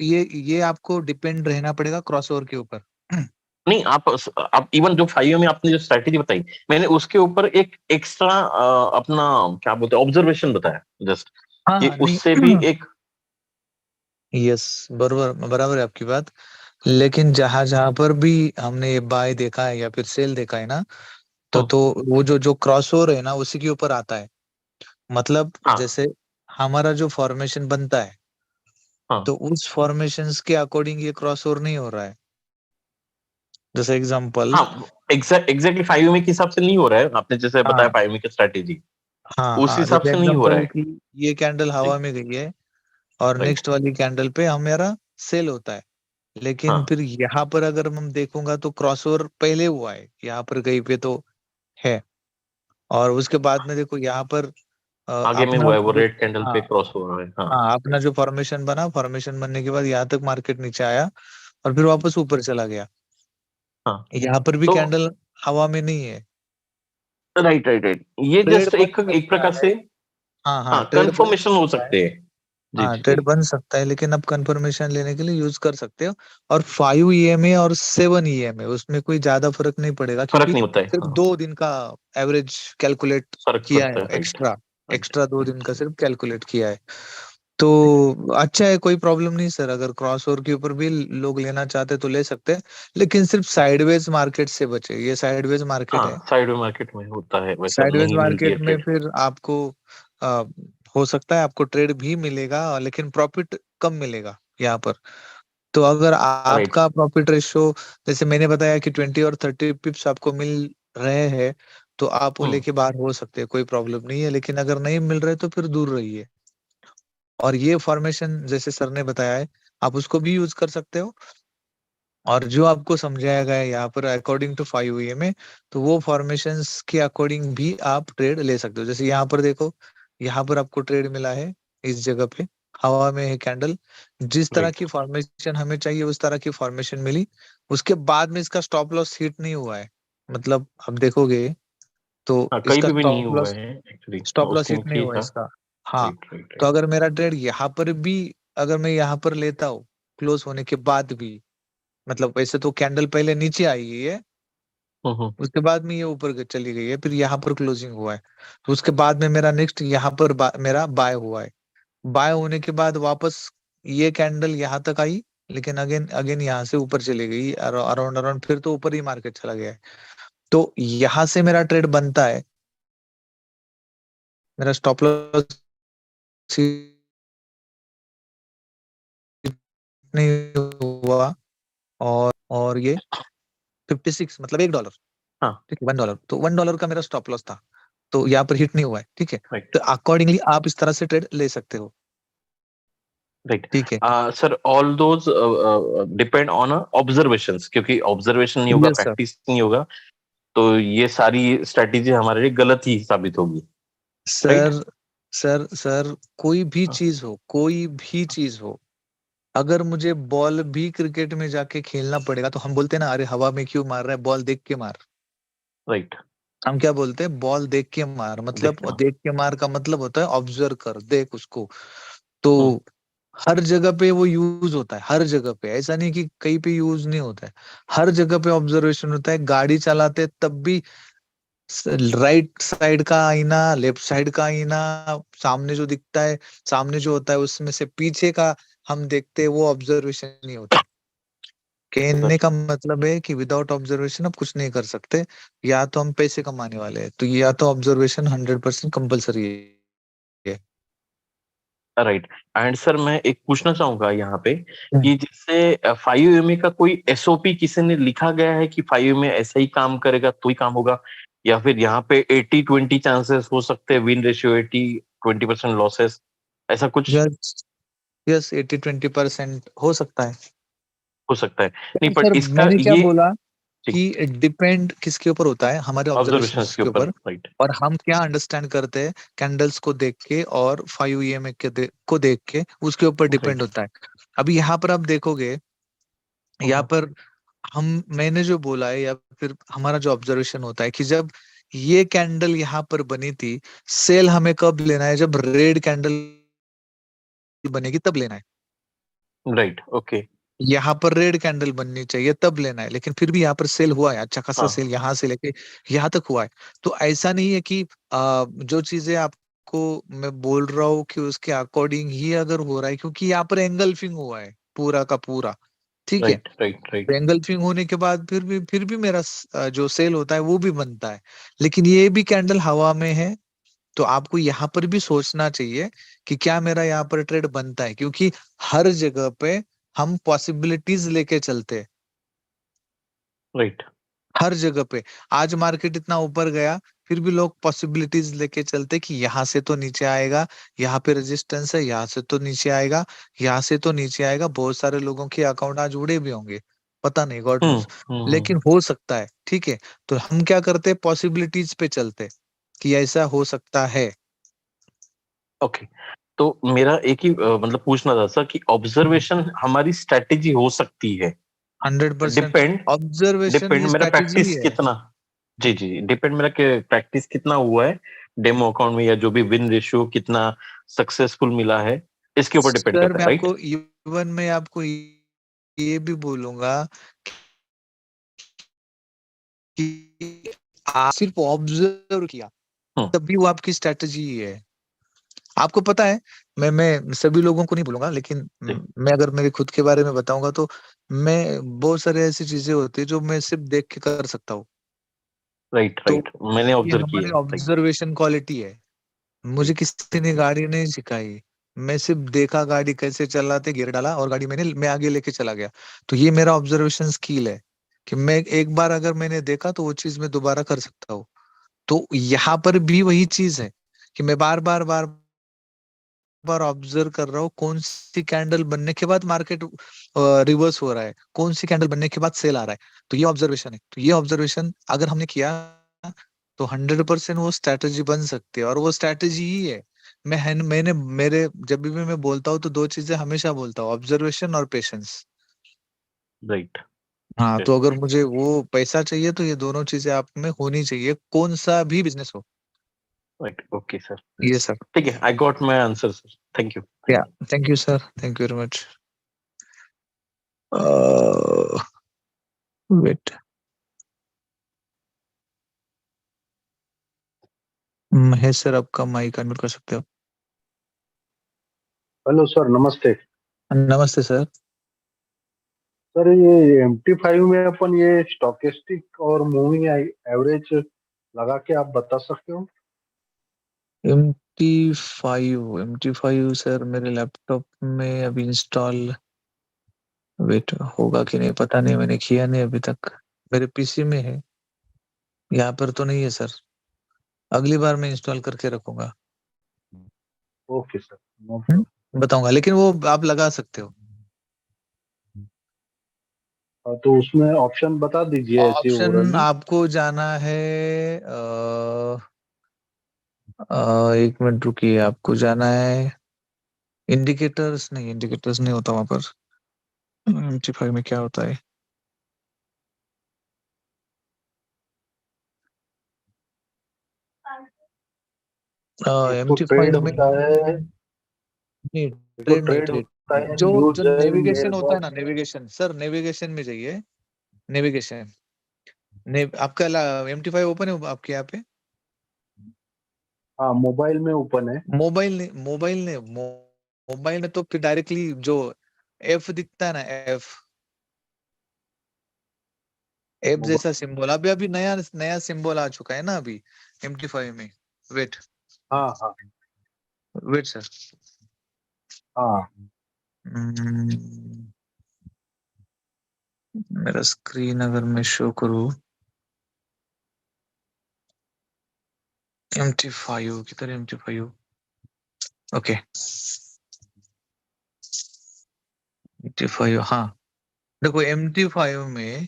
ये आपको डिपेंड रहना पड़ेगा क्रॉसओवर के ऊपर। नहीं, आप इवन जो 5 में आपने जो स्ट्रैटेजी बताई, मैंने उसके ऊपर एक एक्स्ट्रा अपना क्या बोलते हैं ऑब्जर्वेशन बताया जस्ट, हाँ कि हाँ, नहीं। उससे भी एक। यस, बराबर बराबर है आपकी बात। लेकिन जहां जहां पर भी हमने ये बाय देखा है या फिर सेल देखा है ना, तो वो जो जो क्रॉसओवर है ना उसी के ऊपर आता है। मतलब हाँ जैसे हमारा जो फॉर्मेशन बनता है, हाँ तो उस फॉर्मेशंस के अकॉर्डिंग ये क्रॉसओवर नहीं हो रहा है। जैसे एग्जांपल। हाँ, एग्जैक्टली 5 में के हिसाब से नहीं हो रहा है, आपने जैसे बताया हाँ 5 में की स्ट्रैटेजी, हाँ उस हाँ, हिसाब जैसे से नहीं हो रहा एग्जांपल है। कि ये कैंडल हवा राइट में गई है और राइट। नेक्स्ट वाली कैंडल पे हमारा सेल होता है। लेकिन हाँ, फिर यहाँ पर अगर हम देखूंगा तो क्रॉसओवर पहले हुआ है, यहाँ पर कहीं पे तो है। और उसके बाद में देखो यहाँ पर आगे में अपना हुआ है वो जो, रेड कैंडल पे हाँ क्रॉस हो रहा है। हाँ हाँ, अपना जो फॉर्मेशन बना, फॉर्मेशन बनने के बाद यहाँ तक मार्केट नीचे आया और फिर वापस ऊपर चला गया। हाँ। यहाँ पर भी तो कैंडल हवा में नहीं है। राइट राइट राइट, ये ट्रेड जस्ट बन एक एक सकता प्रकार है। से हाँ हाँ, हाँ ट्रेड बन कंफर्मेशन हो सकता है। सकते हैं। जी हाँ, जी ट्रेड जी। बन सकता है, लेकिन आप कंफर्मेशन लेने के लिए यूज कर सकते हो। और 5 EMA और 7 EMA उसमें कोई ज्यादा फर्क नहीं पड़ेगा, फर्क क्योंकि नहीं होता है, सिर्फ हाँ। 2 दिन का एवरेज कैलकुलेट फर्क किया पड़ता है। है, राइट एक्स्ट्रा राइट एक्स्ट्रा 2 दिन राइट का राइट। सिर्फ कैलकुलेट किया है। तो अच्छा है, कोई प्रॉब्लम नहीं सर। अगर क्रॉस ओवर के ऊपर भी लोग लेना चाहते तो ले सकते हैं, लेकिन सिर्फ साइडवेज मार्केट से बचे। ये साइडवेज मार्केट है। हाँ, साइड मार्केट में होता है वैसा, साइडवेज नहीं मिलती है मार्केट में ट्रेड। फिर आपको आ, हो सकता है आपको ट्रेड भी मिलेगा, लेकिन प्रॉफिट कम मिलेगा यहाँ पर। तो अगर राइट। आपका प्रॉफिट रेशो, जैसे मैंने बताया कि 20 और 30 पिप्स आपको मिल रहे हैं, तो आप वो हम्म। लेके बाहर हो सकते हैं, कोई प्रॉब्लम नहीं है। लेकिन अगर नहीं मिल रहे तो फिर दूर रहिए। और ये फॉर्मेशन जैसे सर ने बताया है, आप उसको भी यूज कर सकते हो। और जो आपको समझाया गया है यहाँ पर अकॉर्डिंग टू 5 में, तो वो फॉर्मेशंस के अकॉर्डिंग भी आप ट्रेड ले सकते हो। जैसे यहाँ पर देखो, यहाँ पर आपको ट्रेड मिला है इस जगह पे, हवा में है कैंडल। जिस तरह राइट। की फॉर्मेशन हमें चाहिए उस तरह की फॉर्मेशन मिली। उसके बाद में इसका स्टॉप लॉस हिट नहीं हुआ है। मतलब आप देखोगे तो हाँ, कहीं इसका पे भी नहीं हुआ स्टॉप है एक्चुअली, लॉस उसके हिट नीचे नहीं ही हुआ था। इसका। हाँ। राइट राइट तो राइट। अगर मेरा ट्रेड यहाँ पर भी, अगर मैं यहाँ पर लेता हूँ क्लोज होने के बाद भी, मतलब वैसे तो कैंडल पहले नीचे आई है, हम्म। उसके बाद में ये ऊपर चली गई है, फिर यहाँ पर क्लोजिंग हुआ है। तो उसके बाद में मेरा नेक्स्ट यहाँ पर मेरा बाय हुआ है। बाय होने के बाद वापस ये कैंडल यहाँ तक आई, लेकिन अगेन अगेन यहाँ से ऊपर चली गई अराउंड अराउंड, फिर तो ऊपर ही मार्केट चला गया है। तो यहाँ से मेरा ट्रेड बनता है, मेरा स्टॉप लॉस नहीं हुआ। और ये 56, मतलब $1। हाँ। ठीक है, $1, तो $1 का मेरा स्टॉप लॉस था। तो यहाँ पर हिट नहीं हुआ है। ठीक है। राइट तो अकॉर्डिंगली आप इस तरह से ट्रेड ले सकते हो। राइट। ठीक है। Sir, all those depend on observations, क्योंकि ऑब्जर्वेशन नहीं होगा, यस सर। प्रैक्टिस नहीं होगा, तो ये सारी स्ट्रेटेजी हमारे लिए गलत ही साबित होगी। राइट। सर सर, कोई भी चीज हो, अगर मुझे बॉल भी क्रिकेट में जाके खेलना पड़ेगा तो हम बोलते हैं ना, अरे हवा में क्यों मार रहा है, बॉल देख के मार। राइट। हम क्या बोलते हैं, बॉल देख के मार। मतलब देखना। देख के मार का मतलब होता है ऑब्जर्व कर, देख उसको। तो हम्म हर जगह पे वो यूज होता है, हर जगह पे, ऐसा नहीं कि कहीं पे यूज नहीं होता है, हर जगह पे ऑब्जर्वेशन होता है। गाड़ी चलाते तब भी राइट साइड का आईना, लेफ्ट साइड का आईना, सामने जो दिखता है, सामने जो होता है उसमें से पीछे का हम देखते हैं, वो ऑब्जर्वेशन नहीं होता है। कहने सर का मतलब है कि विदाउट ऑब्जर्वेशन आप कुछ नहीं कर सकते। या तो हम पैसे कमाने वाले हैं, तो या तो ऑब्जर्वेशन 100% कंपलसरी है। राइट। एंड सर मैं एक पूछना चाहूंगा यहाँ पे हम्म। कि जैसे 5 का कोई एसओपी किसी ने लिखा गया है कि 5 ऐसा ही काम करेगा तो ही काम होगा, या फिर यहाँ पे 80-20 चांसेस हो सकते हैं, विन रेशियो 80-20% लॉसेस, ऐसा कुछ यस, यस, 80-20% हो सकता है। हो सकता है? नहीं सर बट इसका मैंने क्या ये बोला ठीक कि डिपेंड किसके ऊपर होता है, हमारे ऑब्जर्वेशन ऑब्जर्वेशंस के के ऊपर, ऊपर। राइट। और हम क्या अंडरस्टैंड करते हैं कैंडल्स को देख के, और 5 को देख के, उसके ऊपर डिपेंड राइट। होता है। अभी यहाँ पर आप देखोगे, यहाँ पर हम, मैंने जो बोला है, या फिर हमारा जो ऑब्जर्वेशन होता है कि जब ये कैंडल यहाँ पर बनी थी, सेल हमें कब लेना है, जब रेड कैंडल बनेगी तब लेना है। Right, okay. यहाँ पर रेड कैंडल बननी चाहिए तब लेना है, लेकिन फिर भी यहाँ पर सेल हुआ है, अच्छा खासा हाँ। सेल यहाँ से लेके यहाँ तक हुआ है। तो ऐसा नहीं है कि जो चीजें आपको मैं बोल रहा हूँ कि उसके अकॉर्डिंग ही अगर हो रहा है, क्योंकि यहाँ पर एंगल्फिंग हुआ है पूरा का पूरा। ठीक है। राइट, राइट, तो राइट, एंगल्फिंग होने के बाद फिर भी मेरा जो सेल होता है वो भी बनता है। लेकिन ये भी कैंडल हवा में है, तो आपको यहाँ पर भी सोचना चाहिए कि क्या मेरा यहाँ पर ट्रेड बनता है, क्योंकि हर जगह पे हम पॉसिबिलिटीज लेके चलते हैं। राइट, हर जगह पे आज मार्केट इतना ऊपर गया, फिर भी लोग पॉसिबिलिटीज लेके चलते कि यहाँ से तो नीचे आएगा, यहाँ पे रेजिस्टेंस है, यहाँ से तो नीचे आएगा, यहाँ से तो नीचे आएगा। बहुत सारे लोगों के अकाउंट आज उड़े भी होंगे, पता नहीं, गॉड हम्म, नोस। लेकिन हो सकता है, ठीक है। तो हम क्या करते हैं, पॉसिबिलिटीज पे चलते कि ऐसा हो सकता है। ओके। तो मेरा एक ही मतलब पूछना था सर कि ऑब्जर्वेशन हमारी स्ट्रेटेजी हो सकती है, 100% डिपेंड ऑब्जर्वेशन डिपेंड ये मेरा स्ट्रैटेजी ही प्रैक्टिस है। कितना, जी जी जी, डिपेंड मेरा प्रैक्टिस कितना हुआ है डेमो अकाउंट में, या जो भी विन रेशियो कितना सक्सेसफुल मिला है, इसके ऊपर डिपेंड सर करता मैं है, राइट। आपको इवन मैं आपको ये भी बोलूंगा कि आप सिर्फ ऑब्जर्व किया हम्म। तभी वो आपकी स्ट्रैटेजी ही है। आपको पता है, मैं सभी लोगों को नहीं बोलूंगा, लेकिन जी। मैं अगर मेरे खुद के बारे में बताऊंगा तो मैं, बहुत सारे ऐसी चीजें होती है जो मैं सिर्फ देख के कर सकता हूँ। राइट, तो राइट, मैंने ये ऑब्जर्व किया हमारी है, राइट। ऑब्जर्वेशन क्वालिटी है। मुझे राइट, किसी ने गाड़ी नहीं सिखाई, मैं सिर्फ देखा गाड़ी कैसे चलाते, गियर डाला और गाड़ी मैं आगे लेके चला गया। तो ये मेरा ऑब्जर्वेशन स्किल है कि मैं एक बार अगर मैंने देखा तो वो चीज मैं दोबारा कर सकता हूँ। तो यहाँ पर भी वही चीज है कि मैं बार बार ऑब्जर्व कर रहा हूँ कौन सी कैंडल बनने के बाद मार्केट रिवर्स हो रहा है, कौन सी कैंडल बनने के बाद सेल आ रहा है। तो ये ऑब्जर्वेशन है, तो ये ऑब्जर्वेशन अगर हमने किया तो 100% वो स्ट्रैटेजी बन सकती है, और वो स्ट्रैटेजी ही है। मैंने मेरे जब भी मैं बोलता हूँ तो दो चीजें हमेशा बोलता हूँ, ऑब्जर्वेशन और पेशेंस। राइट, हाँ, तो अगर मुझे वो पैसा चाहिए तो ये दोनों चीजें आप में होनी चाहिए, कौन सा भी बिजनेस हो। Right, okay sir. ये सर। ठीक है, I got my answer sir, thank you, yeah, thank you. Thank you sir, thank you very much. Wait, Mahesh sir आपका माइक अनम्यूट कर सकते हो। हेलो सर, नमस्ते। नमस्ते सर। सर ये MT5 में अपन ये स्टॉकेस्टिक और मूविंग एवरेज लगा के आप बता सकते हो? MT5 सर मेरे लैपटॉप में अभी इंस्टॉल, वेट, होगा कि नहीं पता नहीं, मैंने किया नहीं अभी तक। मेरे पीसी में है, यहाँ पर तो नहीं है सर। अगली बार मैं इंस्टॉल करके रखूंगा। Okay sir, no problem. बताऊंगा, लेकिन वो आप लगा सकते हो। तो उसमें ऑप्शन बता दीजिए ऐसे ऑप्शन ओवरऑली। आपको जाना है, एक मिनट रुकिए, आपको जाना है इंडिकेटर्स, नहीं इंडिकेटर्स नहीं होता वहां पर। MT5 में क्या होता है, एक एम तो टी ट्रेड फाइव में होता है, नहीं, एक तो ट्रेड नहीं, ट्रेड ट्रेड होता है जो न्यूज जो है नेविगेशन मेल होता है ना, बॉक्स। नेविगेशन सर, नेविगेशन में जाइए। नेविगेशन आपका MT5 ओपन है आपके यहाँ पे? हाँ मोबाइल में ओपन है। मोबाइल में तो फिर डायरेक्टली जो एफ दिखता है ना, एफ एफ जैसा मोबाइल। सिंबल, अभी अभी नया नया सिंबल आ चुका है ना अभी MT5 में। वेट, हाँ हाँ वेट सर। हाँ। मेरा स्क्रीन अगर मैं शो करूँ, MT5 किधर है? MT5, ओके, MT5, हाँ। देखो MT5 में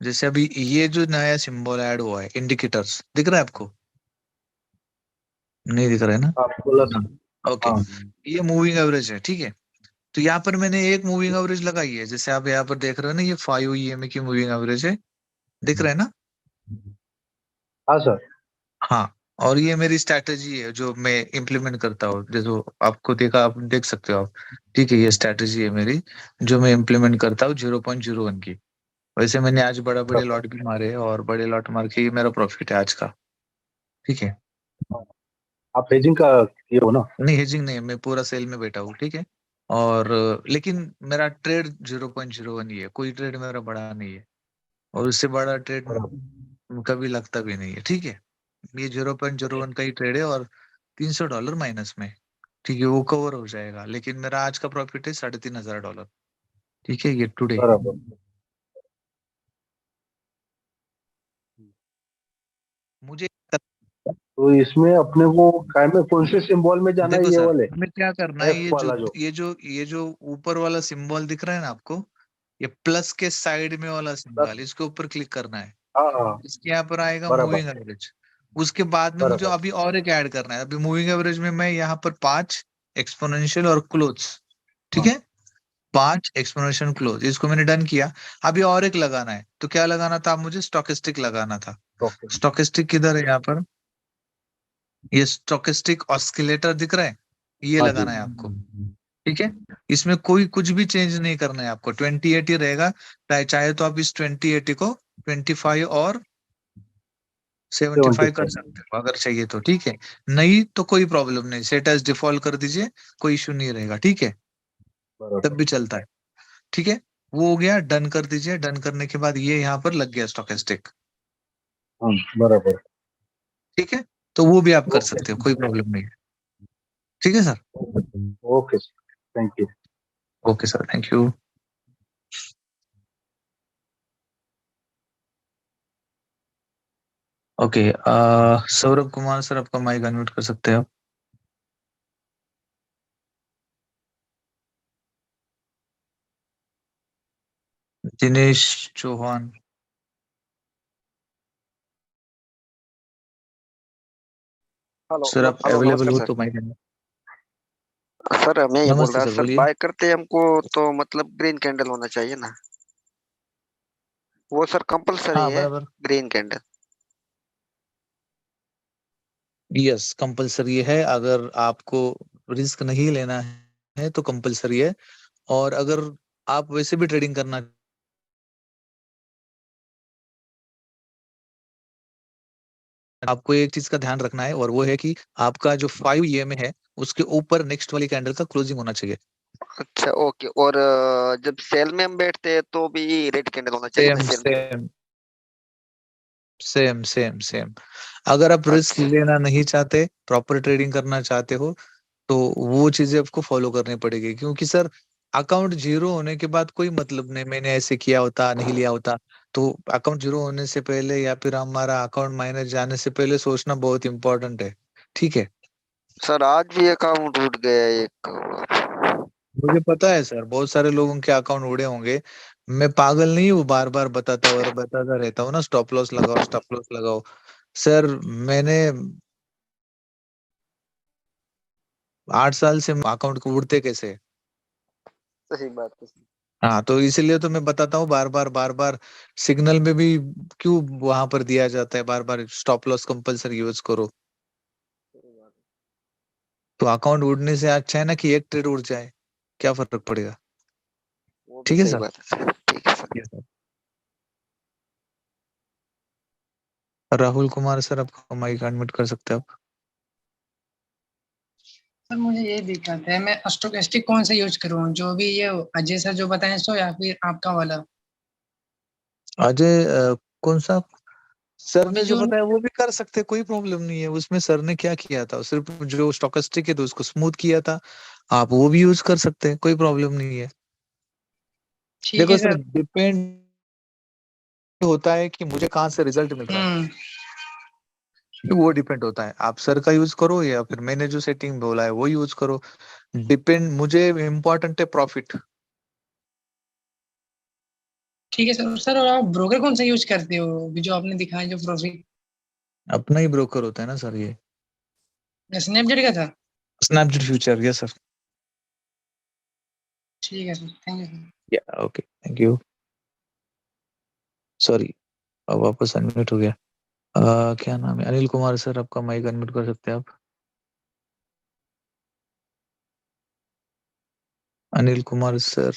जैसे अभी ये जो नया सिंबल ऐड हुआ है, इंडिकेटर्स दिख रहा है आपको? नहीं दिख रहा है ना? हाँ प्लस। हाँ, ओके। हाँ ये मूविंग एवरेज है, ठीक है। तो यहाँ पर मैंने एक मूविंग एवरेज लगाई है, जैसे आप यहाँ पर देख रहे हो ना, ये 5 EMA की मूविंग एवरेज है, दिख रहा है ना? हाँ सर। हाँ। और ये मेरी स्ट्रैटेजी है जो मैं इम्प्लीमेंट करता हूँ, जैसे आपको देखा, आप देख सकते हो आप, ठीक है। ये स्ट्रैटेजी है मेरी जो मैं इम्प्लीमेंट करता हूँ 0.01 की। वैसे मैंने आज बड़ा बड़े बराबर। लॉट भी मारे हैं, और बड़े लॉट मार के ये मेरा प्रॉफिट है आज का, ठीक है। हाँ, आप हेजिंग का किए हो ना? नहीं, हेजिंग नहीं, मैं पूरा सेल में बैठा हूँ, ठीक है। और लेकिन मेरा ट्रेड 0.01 ही है, कोई ट्रेड मेरा बड़ा नहीं है, और उससे बड़ा ट्रेड बराबर। कभी लगता भी नहीं है, ठीक है। ये 0.01 का ही ट्रेड है, और $300 माइनस में, ठीक है, वो कवर हो जाएगा। लेकिन मेरा आज का प्रॉफिट है $3,500, ठीक है, ये टुडे। बराबर। मुझे तो इसमें अपने को काय में कौन से सिंबल में जाना देखो है, ये सर, वाले हमें क्या करना है, एफ वाला जो? ये जो ऊपर वाला सिंबल दिख रहा है ना आपको, ये प्लस के साइड में वाला प्लस। सिंबल, इसके ऊपर क्लिक करना है। हाँ हाँ। इसके यहाँ पर आएगा बराबर। Moving average. उसके बाद में मुझे बराबर। अभी और एक ऐड करना है। अभी मूविंग एवरेज में मैं यहाँ पर 5 एक्सपोनेंशियल और क्लोज, ठीक हाँ। है, 5 एक्सपोनेंशियल क्लोज, इसको मैंने डन किया। अभी और एक लगाना है, तो क्या लगाना था? मुझे स्टोकेस्टिक लगाना था। ओके। स्टोकेस्टिक किधर है? यहाँ पर ये स्टोकेस्टिक ऑस्किलेटर दिख रहा है, ये हाँ जी। लगाना है आपको, ठीक है। इसमें कोई कुछ भी चेंज नहीं करना है आपको, 2080 रहेगा। चाहे तो आप इस 2080 को 25 और 75 कर 75। सकते हो अगर चाहिए तो, ठीक है। नहीं तो कोई प्रॉब्लम नहीं, सेट एज डिफॉल्ट कर दीजिए, कोई इशू नहीं रहेगा, ठीक है, तब बराबर। भी चलता है, ठीक है। वो हो गया, डन कर दीजिए। डन करने के बाद ये यहाँ पर लग गया स्टोकेस्टिक, हाँ बराबर। ठीक है। तो वो भी आप कर ओके। सकते हो, कोई प्रॉब्लम नहीं है, ठीक है sir. Okay thank you. Okay sir, thank you. Okay, Saurabh Kumar sir, आपका माइक अनम्यूट कर सकते हो। दिनेश चौहान हेलो। सर, आप हेलो, अवेलेबल नमस्कार हो सर। तो माइक अनम्यूट। सर मैं ये बोल नमस्ते रहा सर, सर, बोलिए। बाय करते हमको तो मतलब ग्रीन कैंडल होना चाहिए ना? वो सर कंपलसरी हाँ है, बराबर, ग्रीन कैंडल। यस कंपलसरी है। अगर आपको रिस्क नहीं लेना है तो कंपलसरी है। और अगर आप वैसे भी ट्रेडिंग करना, आपको एक चीज का ध्यान रखना है, और वो है कि आपका जो 5 EMA है उसके ऊपर नेक्स्ट वाली कैंडल का क्लोजिंग होना चाहिए। अच्छा ओके। और जब सेल में हम बैठते हैं तो भी रेड कैंडल होना चाहिए ना सेम सेल में? Same same same same. अगर आप रिस्क अच्छा। लेना नहीं चाहते, प्रॉपर ट्रेडिंग करना चाहते हो, तो वो चीजें आपको फॉलो करनी पड़ेगी। क्योंकि सर, अकाउंट जीरो होने के बाद कोई मतलब नहीं, मैंने ऐसे किया होता, नहीं लिया होता। तो अकाउंट जीरो होने से पहले, या फिर हमारा अकाउंट माइनस जाने से पहले सोचना बहुत इंपॉर्टेंट है, ठीक है। सर आज भी अकाउंट टूट गया एक। मुझे पता है सर, बहुत सारे लोगों के अकाउंट उड़े होंगे। मैं पागल नहीं हूँ, बार बार बताता और बताता रहता हूँ ना, स्टॉप लॉस लगाओ, स्टॉप लॉस लगाओ। सर, मैंने 8 साल से अकाउंट को उड़ते कैसे। सही बात है। हाँ, तो इसीलिए तो मैं बताता हूँ बार बार, बार बार। सिग्नल में भी क्यों वहां पर दिया जाता है बार बार, स्टॉप लॉस कंपलसरी यूज करो। सही बात तो अकाउंट उड़ने से अच्छा है ना कि एक ट्रेड उड़ जाए, क्या फर्क पड़ेगा। वो भी ठीक है सही सर। बात है सर। ठीक है sir. Yes, sir. Rahul Kumar sir, आपका माइक अनम्यूट कर सकते हैं आप। सर मुझे ये दिक्कत है, मैं स्टोकेस्टिक कौन सा यूज करूँ, जो भी ये अजय सर जो बताएं सो, या फिर आपका वाला। अजय कौन सा सर अभी ने जो जो बताया वो भी कर सकते हैं, कोई प्रॉब्लम नहीं है उसमें। सर ने क्या किया था, सिर्फ जो स्टोकेस्टिक है तो उसको स्मूथ किया था, आप वो भी यूज कर सकते हैं, कोई प्रॉब्लम नहीं है। ठीक देखो है सर, सर। डिपेंड होता है कि मुझे कहाँ से रिजल्ट मिल रहा है, हम्म। वो डिपेंड होता है। आप सर का यूज करो या फिर मैंने जो सेटिंग बोला है वो यूज करो, डिपेंड। मुझे इम्पोर्टेंट है प्रॉफिट। ठीक है सर। सर और आप ब्रोकर कौन सा यूज करते हो, अभी जो आपने दिखाया जो प्रॉफिट। अपना ही ब्रोकर होता है ना सर ये, स्नैपजेट का था। Snapdeal future. Yes sir. ठीक है सर, थैंक यू सर। या ओके, थैंक यू। सॉरी, अब वापस अनम्यूट हो गया। क्या नाम है, अनिल कुमार सर, आपका माइक अनम्यूट कर सकते हैं आप। अनिल कुमार सर,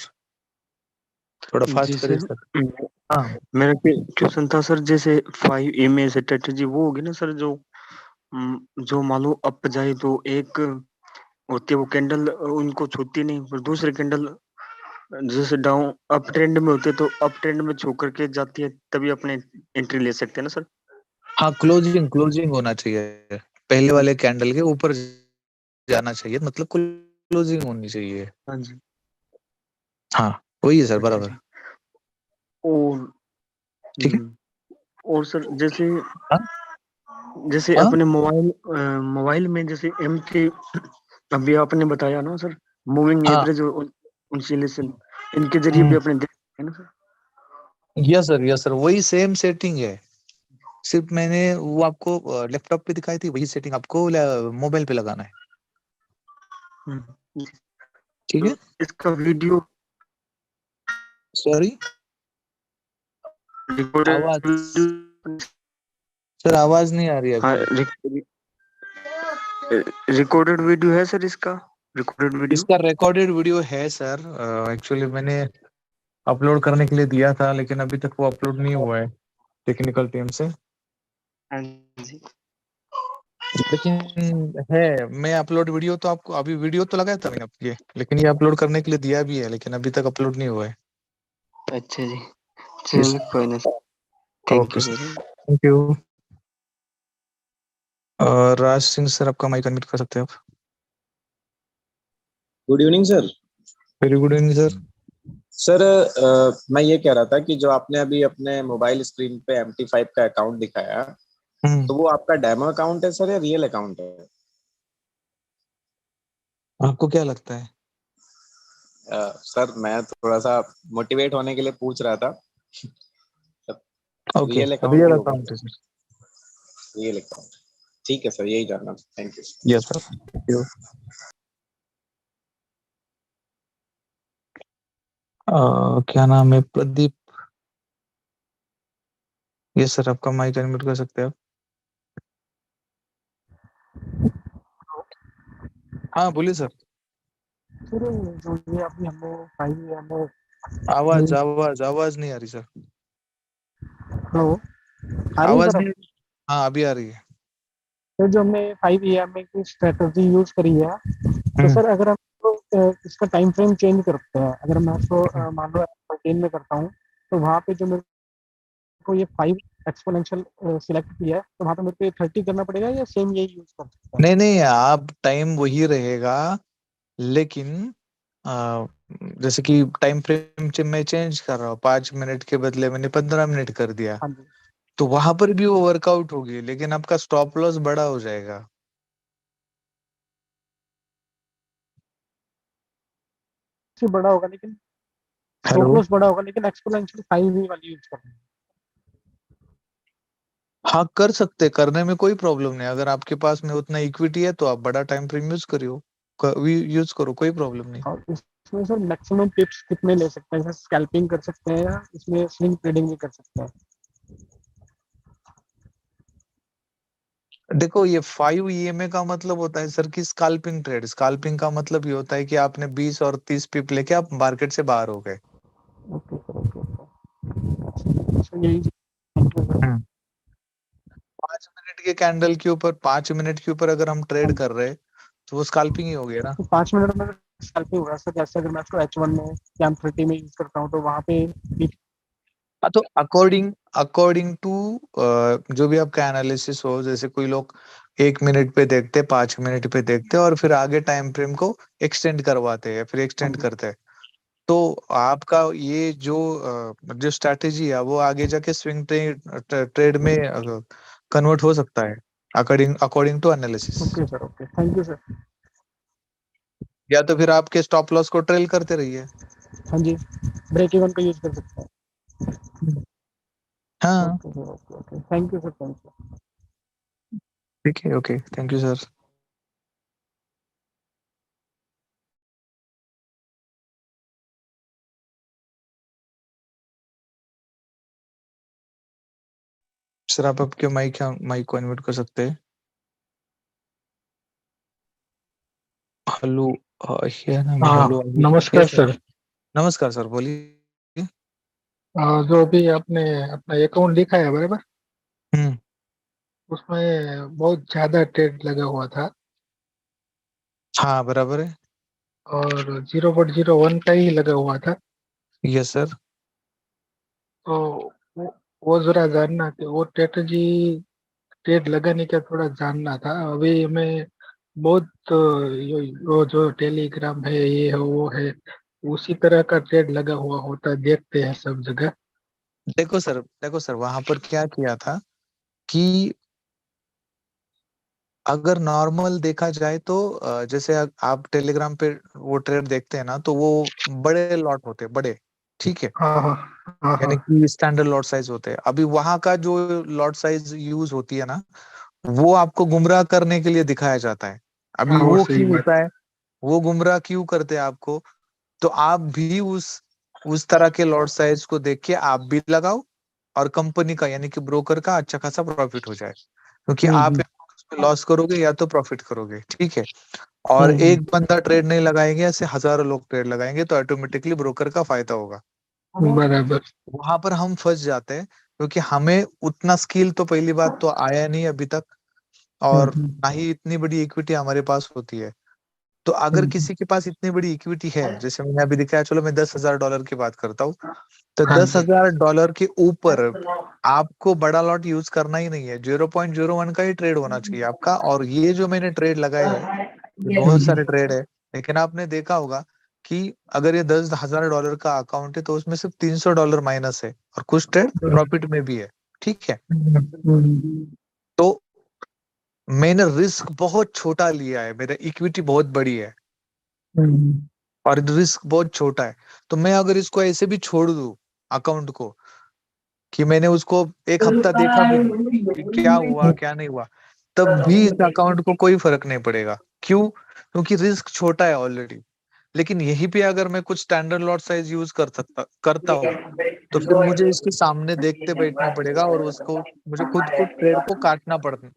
थोड़ा जी फास्ट करिए सर। सर। हाँ मेरा क्वेश्चन था सर, जैसे 5 EMA स्ट्रेटेजी वो होगी ना सर, जो मान लो अप जाए तो एक होती है वो कैंडल उनको छूती नहीं, पर दूसरे कैंडल जैसे डाउन अप ट्रेंड में होते तो अप ट्रेंड में छू करके जाती है, तभी अपने एंट्री ले सकते हैं ना सर। हाँ, क्लोजिंग क्लोजिंग होना चाहिए, पहले वाले कैंडल के ऊपर जाना चाहिए, मतलब क्लोजिंग होनी चाहिए। हाँ जी। हाँ, वही है सर, अच्छा बराबर। जी। और ठीक है। और सर जैसे हाँ जैसे हाँ अपने मोबाइल में जैसे एम के अभी आपने बताया ना सर, मूविंग हाँ। एवरेज और इंसुलेशन, इनके जरिए भी हम्म, अपने देख सकते हैं ना sir. Yes sir, yes sir, वही सेम सेटिंग है। सिर्फ मैंने वो आपको लैपटॉप पे दिखाई थी, वही सेटिंग आपको मोबाइल पे लगाना है। हम्म। ठीक तो है। इसका वीडियो सॉरी, आवाज, रिकॉर्डेड। सर आवाज नहीं आ रही है हाँ, आपकी। रिकॉर्डेड वीडियो है सर इसका, रिकॉर्डेड वीडियो। इसका रिकॉर्डेड वीडियो है सर, एक्चुअली मैंने अपलोड करने के लिए दिया था, लेकिन अभी तक वो अपलोड नहीं हुआ है टेक्निकल टीम से। हाँ जी। लेकिन है, मैं अपलोड वीडियो तो आपको अभी वीडियो तो लगाया था मैंने आपके लिए, लेकिन ये अपलोड करने के लिए दिया भी है, लेकिन अभी तक अपलोड नहीं हुआ है। अच्छा जी। यस। चलिए कोई ना, thank okay you sir, sir. Thank you. Raj Singh sir, आपका माइक अनम्यूट कर सकते हैं आप। Good evening sir. Very good evening sir. Sir मैं ये कह रहा था कि जो आपने अभी अपने मोबाइल स्क्रीन पे MT5 का अकाउंट दिखाया, हम्म, तो वो आपका डेमो अकाउंट है सर या रियल अकाउंट है? आपको क्या लगता है। सर मैं थोड़ा सा मोटिवेट होने के लिए पूछ रहा था। ओके, रियल अकाउंट ही रियल होगा अकाउंट सर। है सर। Real account. ठीक है सर, यही जानना था। Thank you. Yes sir, thank you. क्या नाम है, प्रदीप। यस सर, आपका माइक अनम्यूट कर सकते हैं आप। हाँ बोलिए सर। सर जो ये अभी हमें 5 EMA। आवाज आवाज आवाज नहीं आ रही सर। हेलो, आ रही है आवाज सर नहीं। अब। हाँ, अभी आ रही है। सर जो हमने 5 EMA की स्ट्रेटजी यूज करी है, तो हम्म सर अगर हम इसका टाइम फ्रेम चेंज करते हैं, अगर मैं इसको हम्म। मान लो 13 में करता हूँ, तो वहाँ पे जो मेरे को ये 5 एक्सपोनेंशियल सिलेक्ट किया है, तो वहाँ पे मेरे को ये 30 करना पड़ेगा या सेम यही यूज कर सकता नहीं नहीं, आप टाइम वही रहेगा, लेकिन आ, जैसे कि टाइम फ्रेम मैं चेंज कर रहा हूँ, 5 मिनट के बदले मैंने 15 मिनट कर दिया, हाँ जी। तो वहां पर भी वो वर्कआउट होगी, लेकिन आपका स्टॉप लॉस बड़ा हो जाएगा। इससे बड़ा होगा लेकिन स्टॉप हेलो। लॉस बड़ा होगा, लेकिन एक्सपोनेंशियल 5 ही वाली यूज करना है। हाँ, कर सकते, करने में कोई प्रॉब्लम नहीं, अगर आपके पास में उतना इक्विटी है तो आप बड़ा टाइम फ्रेम यूज करियो, यूज करो, कोई प्रॉब्लम नहीं। और इसमें सर मैक्सिमम टिप्स कितने ले सकते हैं, जैसे स्कैल्पिंग कर सकते हैं या इसमें स्विंग ट्रेडिंग भी कर सकते हैं। देखो ये 5 ईएमए का मतलब होता है सर कि स्काल्पिंग ट्रेड। स्काल्पिंग का मतलब ये होता है कि आपने 20 और 30 पिप लेके आप मार्केट से बाहर हो गए। Okay sir, okay sir. अच्छा, यही थैंक यू सर। 5 मिनट के कैंडल के ऊपर, 5 मिनट के ऊपर अगर हम ट्रेड कर रहे हैं तो वो स्काल्पिंग ही हो गया ना। तो 5 मिनट में स्कैल्पिंग होगा सर। जैसे अगर मैं उसको H1 में या M30 में यूज करता हूँ तो वहाँ पे हाँ, तो अकॉर्डिंग अकॉर्डिंग टू जो भी आपका एनालिसिस हो, जैसे कोई लोग 1 मिनट पे देखते, 5 मिनट पे देखते और फिर आगे टाइम फ्रेम को एक्सटेंड करवाते हैं, फिर एक्सटेंड करते हैं। तो आपका ये जो स्ट्रैटेजी है वो आगे जाके स्विंग ट्रेड ट्रेड में कन्वर्ट हो सकता है, according according to analysis. Okay sir, okay thank you sir. या तो फिर आपके स्टॉप लॉस को ट्रेल करते रहिए। हाँ जी, ब्रेक इवन का यूज कर सकते हैं। हाँ, okay sir, okay okay thank you sir, thank you. ठीक है, okay, thank you sir. Sir आप आपके माइक को अनम्यूट कर सकते हैं। हेलो, ये ना मैं हेलो। हाँ, नमस्कार यस सर। सर। नमस्कार सर, बोलिए। जो भी आपने अपना अकाउंट लिखा है बराबर, हम्म। उसमें बहुत ज्यादा ट्रेड लगा हुआ था हाँ, बराबर है। और 0.01 का ही लगा हुआ था। Yes sir. तो वो, वो जरा जानना कि वो स्ट्रेटजी ट्रेड लगाने का थोड़ा जानना था। अभी हमें बहुत वो जो टेलीग्राम है, ये है वो है, उसी तरह का ट्रेड लगा हुआ होता है, देखते हैं सब जगह। देखो सर वहां पर क्या किया था कि अगर नॉर्मल देखा जाए तो जैसे आप टेलीग्राम पे वो ट्रेड देखते हैं ना, तो वो बड़े लॉट होते हैं, बड़े। ठीक है। हाँ हाँ हाँ हाँ। यानी कि स्टैंडर्ड लॉट साइज होते हैं। अभी वहां का जो लॉट साइज यूज होती है ना, वो आपको गुमराह करने के लिए दिखाया जाता है। अभी हाँ वो वो सही क्यों बात। होता है, वो गुमराह क्यों करते हैं आपको? तो आप भी उस तरह के लॉट साइज को देख के आप भी लगाओ, और कंपनी का यानी कि ब्रोकर का अच्छा खासा प्रॉफिट हो जाए। क्योंकि आप हम्म उसमें लॉस करोगे या तो प्रॉफिट करोगे, ठीक है। और हम्म एक बंदा ट्रेड नहीं लगाएंगे, ऐसे हजारों लोग ट्रेड लगाएंगे, तो ऑटोमेटिकली ब्रोकर का फायदा होगा। बराबर। वहां पर हम फंस जाते हैं, क्योंकि हमें उतना स्किल तो पहली बात तो आया नहीं अभी तक, और हम्म ना ही इतनी बड़ी इक्विटी हमारे पास होती है। तो अगर हम्म। किसी के पास इतनी बड़ी इक्विटी है, जैसे मैंने अभी दिखाया, चलो मैं $10,000 की बात करता हूँ, तो हाँ जी। $10,000 के ऊपर आपको बड़ा लॉट यूज करना ही नहीं है। 0.01 का ही ट्रेड होना चाहिए आपका। और ये जो मैंने ट्रेड लगाए हैं, ये बहुत हम्म सारे ट्रेड है, लेकिन आपने देखा होगा कि अगर ये $10,000 का अकाउंट है तो उसमें सिर्फ $300 माइनस है, और कुछ ट्रेड प्रॉफिट में भी है। ठीक है। हम्म तो मैंने रिस्क बहुत छोटा लिया है, मेरा इक्विटी बहुत बड़ी है हम्म और रिस्क बहुत छोटा है। तो मैं अगर इसको ऐसे भी छोड़ दूं अकाउंट को, कि मैंने उसको एक हफ्ता देखा भी नहीं कि क्या हुआ क्या नहीं हुआ, तब भी इस अकाउंट को कोई फर्क नहीं पड़ेगा। क्यों? क्योंकि रिस्क छोटा है ऑलरेडी। लेकिन यहीं पे अगर मैं कुछ स्टैंडर्ड लॉट साइज यूज करता हूँ, तो फिर मुझे इसके सामने देखते बैठना पड़ेगा, और उसको मुझे खुद को ट्रेड को काटना पड़ता।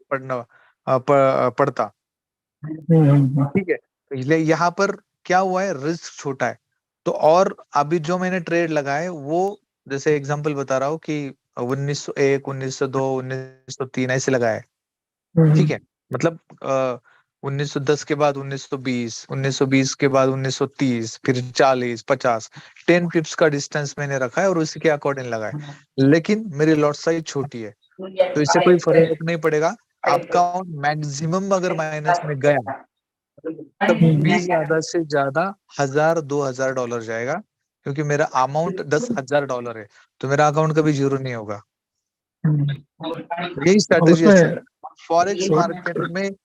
हम्म। ठीक है। तो इसलिए यहाँ पर क्या हुआ है, रिस्क छोटा है। तो और अभी जो मैंने ट्रेड लगाए वो, जैसे एग्जांपल बता रहा हूँ कि 1901, 1902, 1903 ऐसे लगाए। ठीक है। मतलब 1910 के बाद 1920, 1920 के बाद 1930, फिर 40, 50, 10 पिप्स का डिस्टेंस मैंने रखा है और उसी के अकॉर्डिंग लगाए। लेकिन मेरी लॉट साइज छोटी है, तो इससे कोई फर्क नहीं पड़ेगा। आपका मैक्सिमम अगर माइनस में गया, तब भी ज्यादा से ज्यादा 1,000 $2,000 जाएगा, क्योंकि मेरा अमाउंट $10,000 है, तो मेरा अकाउंट कभी जीरो नहीं होगा। यही स्ट्रैटेजी है सर। उसमें फॉरेक्स मार्केट में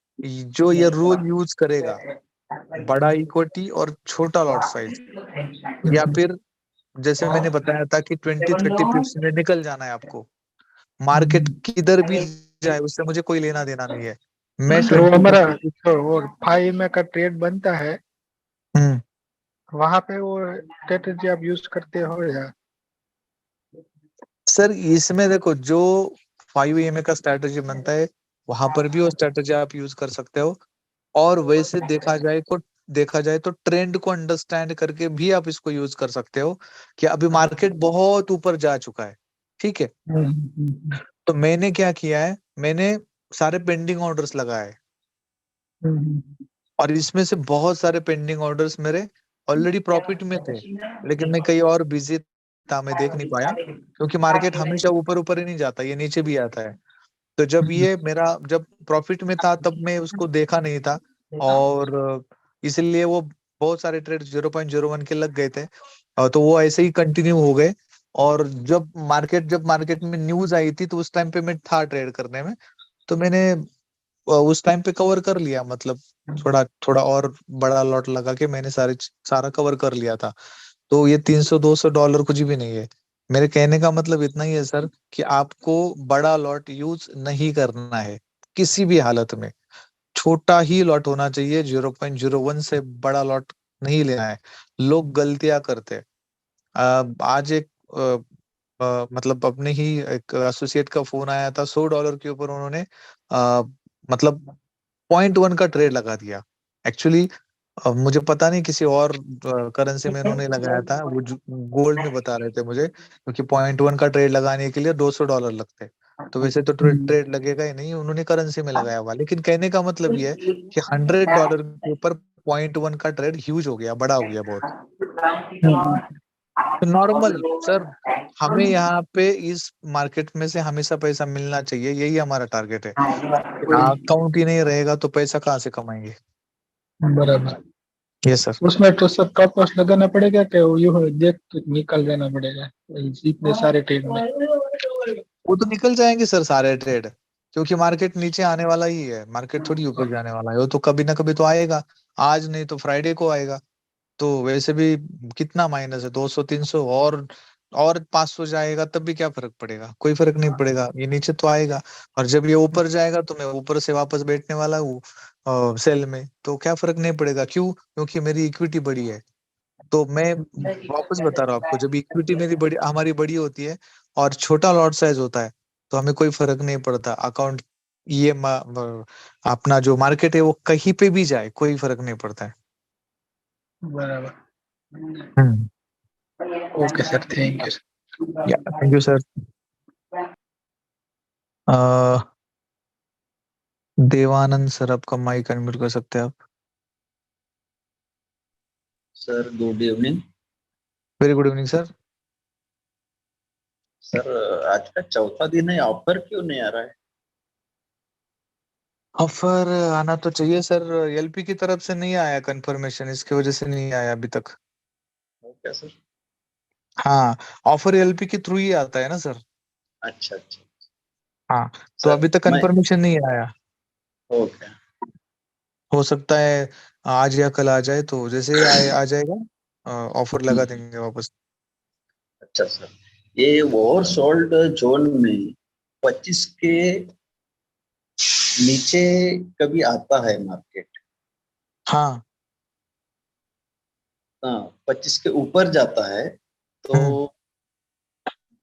जो ये रूल यूज करेगा, बड़ा इक्विटी और छोटा लॉट साइज, या फिर जैसे मैंने बताया था कि 20-30 पिप्स में निकल जाना है आपको, मार्केट किधर भी जाए उससे मुझे कोई लेना देना नहीं है। मैं सर वो हमारा 20-30। जो और 5 का ट्रेड बनता है, हम्म। वहां पे वो स्ट्रेटेजी आप यूज करते हो या? सर इसमें देखो, जो 5 EMA का स्ट्रैटेजी बनता है, वहां पर भी वो स्ट्रेटेजी आप यूज कर सकते हो। और वैसे देखा जाए तो ट्रेंड को अंडरस्टैंड करके भी आप इसको यूज कर सकते हो कि अभी मार्केट बहुत ऊपर जा चुका है, ठीक है। तो मैंने क्या किया है, मैंने सारे पेंडिंग ऑर्डर्स लगाए, और इसमें से बहुत सारे पेंडिंग ऑर्डर्स मेरे ऑलरेडी प्रॉफिट में थे, लेकिन मैं कहीं और बिजी था, मैं देख नहीं पाया, क्योंकि मार्केट हमेशा ऊपर ऊपर ही नहीं जाता, ये नीचे भी आता है। तो जब प्रॉफिट में था तब मैं उसको देखा नहीं था, और इसलिए वो बहुत सारे ट्रेड 0.01 के लग गए थे, और तो वो ऐसे ही कंटिन्यू हो गए। और जब मार्केट में न्यूज आई थी तो उस टाइम पे मैं था ट्रेड करने में, तो मैंने उस टाइम पे कवर कर लिया, मतलब थोड़ा थोड़ा और बड़ा लॉट लगा के मैंने सारा कवर कर लिया था। तो ये $300-200 कुछ भी नहीं है। मेरे कहने का मतलब इतना ही है सर, कि आपको बड़ा लॉट यूज नहीं करना है किसी भी हालत में। छोटा ही लॉट होना चाहिए, 0.01 से बड़ा लॉट नहीं लेना है। लोग गलतियां करते हैं। आज एक मतलब अपने ही एक एसोसिएट का फोन आया था, $100 के ऊपर उन्होंने मतलब 0.1 का ट्रेड लगा दिया। एक्चुअली मुझे पता नहीं, किसी और करेंसी में उन्होंने लगाया था, वो गोल्ड में बता रहे थे मुझे, क्योंकि 0.1 का ट्रेड लगाने के लिए $200 लगते हैं। तो वैसे तो ट्रेड लगेगा ही नहीं, उन्होंने करेंसी में लगाया हुआ। लेकिन कहने का मतलब ये है कि $100 के ऊपर 0.1 का ट्रेड ह्यूज हो गया, बड़ा हो गया बहुत। तो नॉर्मल सर, हमें यहाँ पे इस मार्केट में से हमेशा पैसा मिलना चाहिए, यही हमारा टारगेट है। अकाउंट ही नहीं रहेगा तो पैसा कहाँ से कमाएंगे। बराबर। Yes sir. उसमें तो सब स्टॉप लॉस लगाना पड़ेगा क्या, वो यूं देख के निकल देना पड़ेगा इतने सारे ट्रेड में? वो तो निकल जाएंगे सर सारे ट्रेड, क्योंकि मार्केट नीचे आने वाला ही है, मार्केट थोड़ी ऊपर जाने वाला है। वो तो कभी ना कभी तो आएगा, आज नहीं तो फ्राइडे को आएगा। तो वैसे भी कितना माइनस है, 200-300, और 500 जाएगा तब भी क्या फर्क पड़ेगा, कोई फर्क नहीं पड़ेगा, ये नीचे तो आएगा। और जब ये ऊपर जाएगा तो मैं ऊपर से वापस बैठने वाला हूँ सेल में, तो क्या फर्क नहीं पड़ेगा। क्यों? क्योंकि मेरी इक्विटी बड़ी है। तो मैं वापस बता रहा हूँ आपको, जब इक्विटी मेरी बड़ी हमारी बड़ी होती है और छोटा लॉट साइज होता है, तो हमें कोई फर्क नहीं पड़ता अकाउंट, ये अपना जो मार्केट है वो कहीं पे भी जाए, कोई फर्क नहीं पड़ता है। बराबर। Hmm. Okay sir, thank you. Yeah thank you sir. Devanand sir, आपका माइक अनम्यूट कर सकते हैं आप। Sir good evening. Very good evening sir. Sir आज का चौथा दिन है, ऑफर क्यों नहीं आ रहा है? ऑफर आना तो चाहिए सर, एलपी की तरफ से नहीं आया कंफर्मेशन, इसकी वजह से नहीं आया अभी तक। क्या सर? हाँ, ऑफर एलपी के थ्रू ही आता है ना सर। अच्छा अच्छा। हाँ, तो सर अभी तक मैं कंफर्मेशन नहीं आया। ओके। हो सकता है आज या कल आ जाए, तो जैसे ही आ जाएगा ऑफर लगा देंगे वापस। अच्छा सर, ये ओवर सोल्ड जोन में 25 के नीचे कभी आता है मार्केट? हाँ। हाँ, 25 के ऊपर जाता है तो हम्म।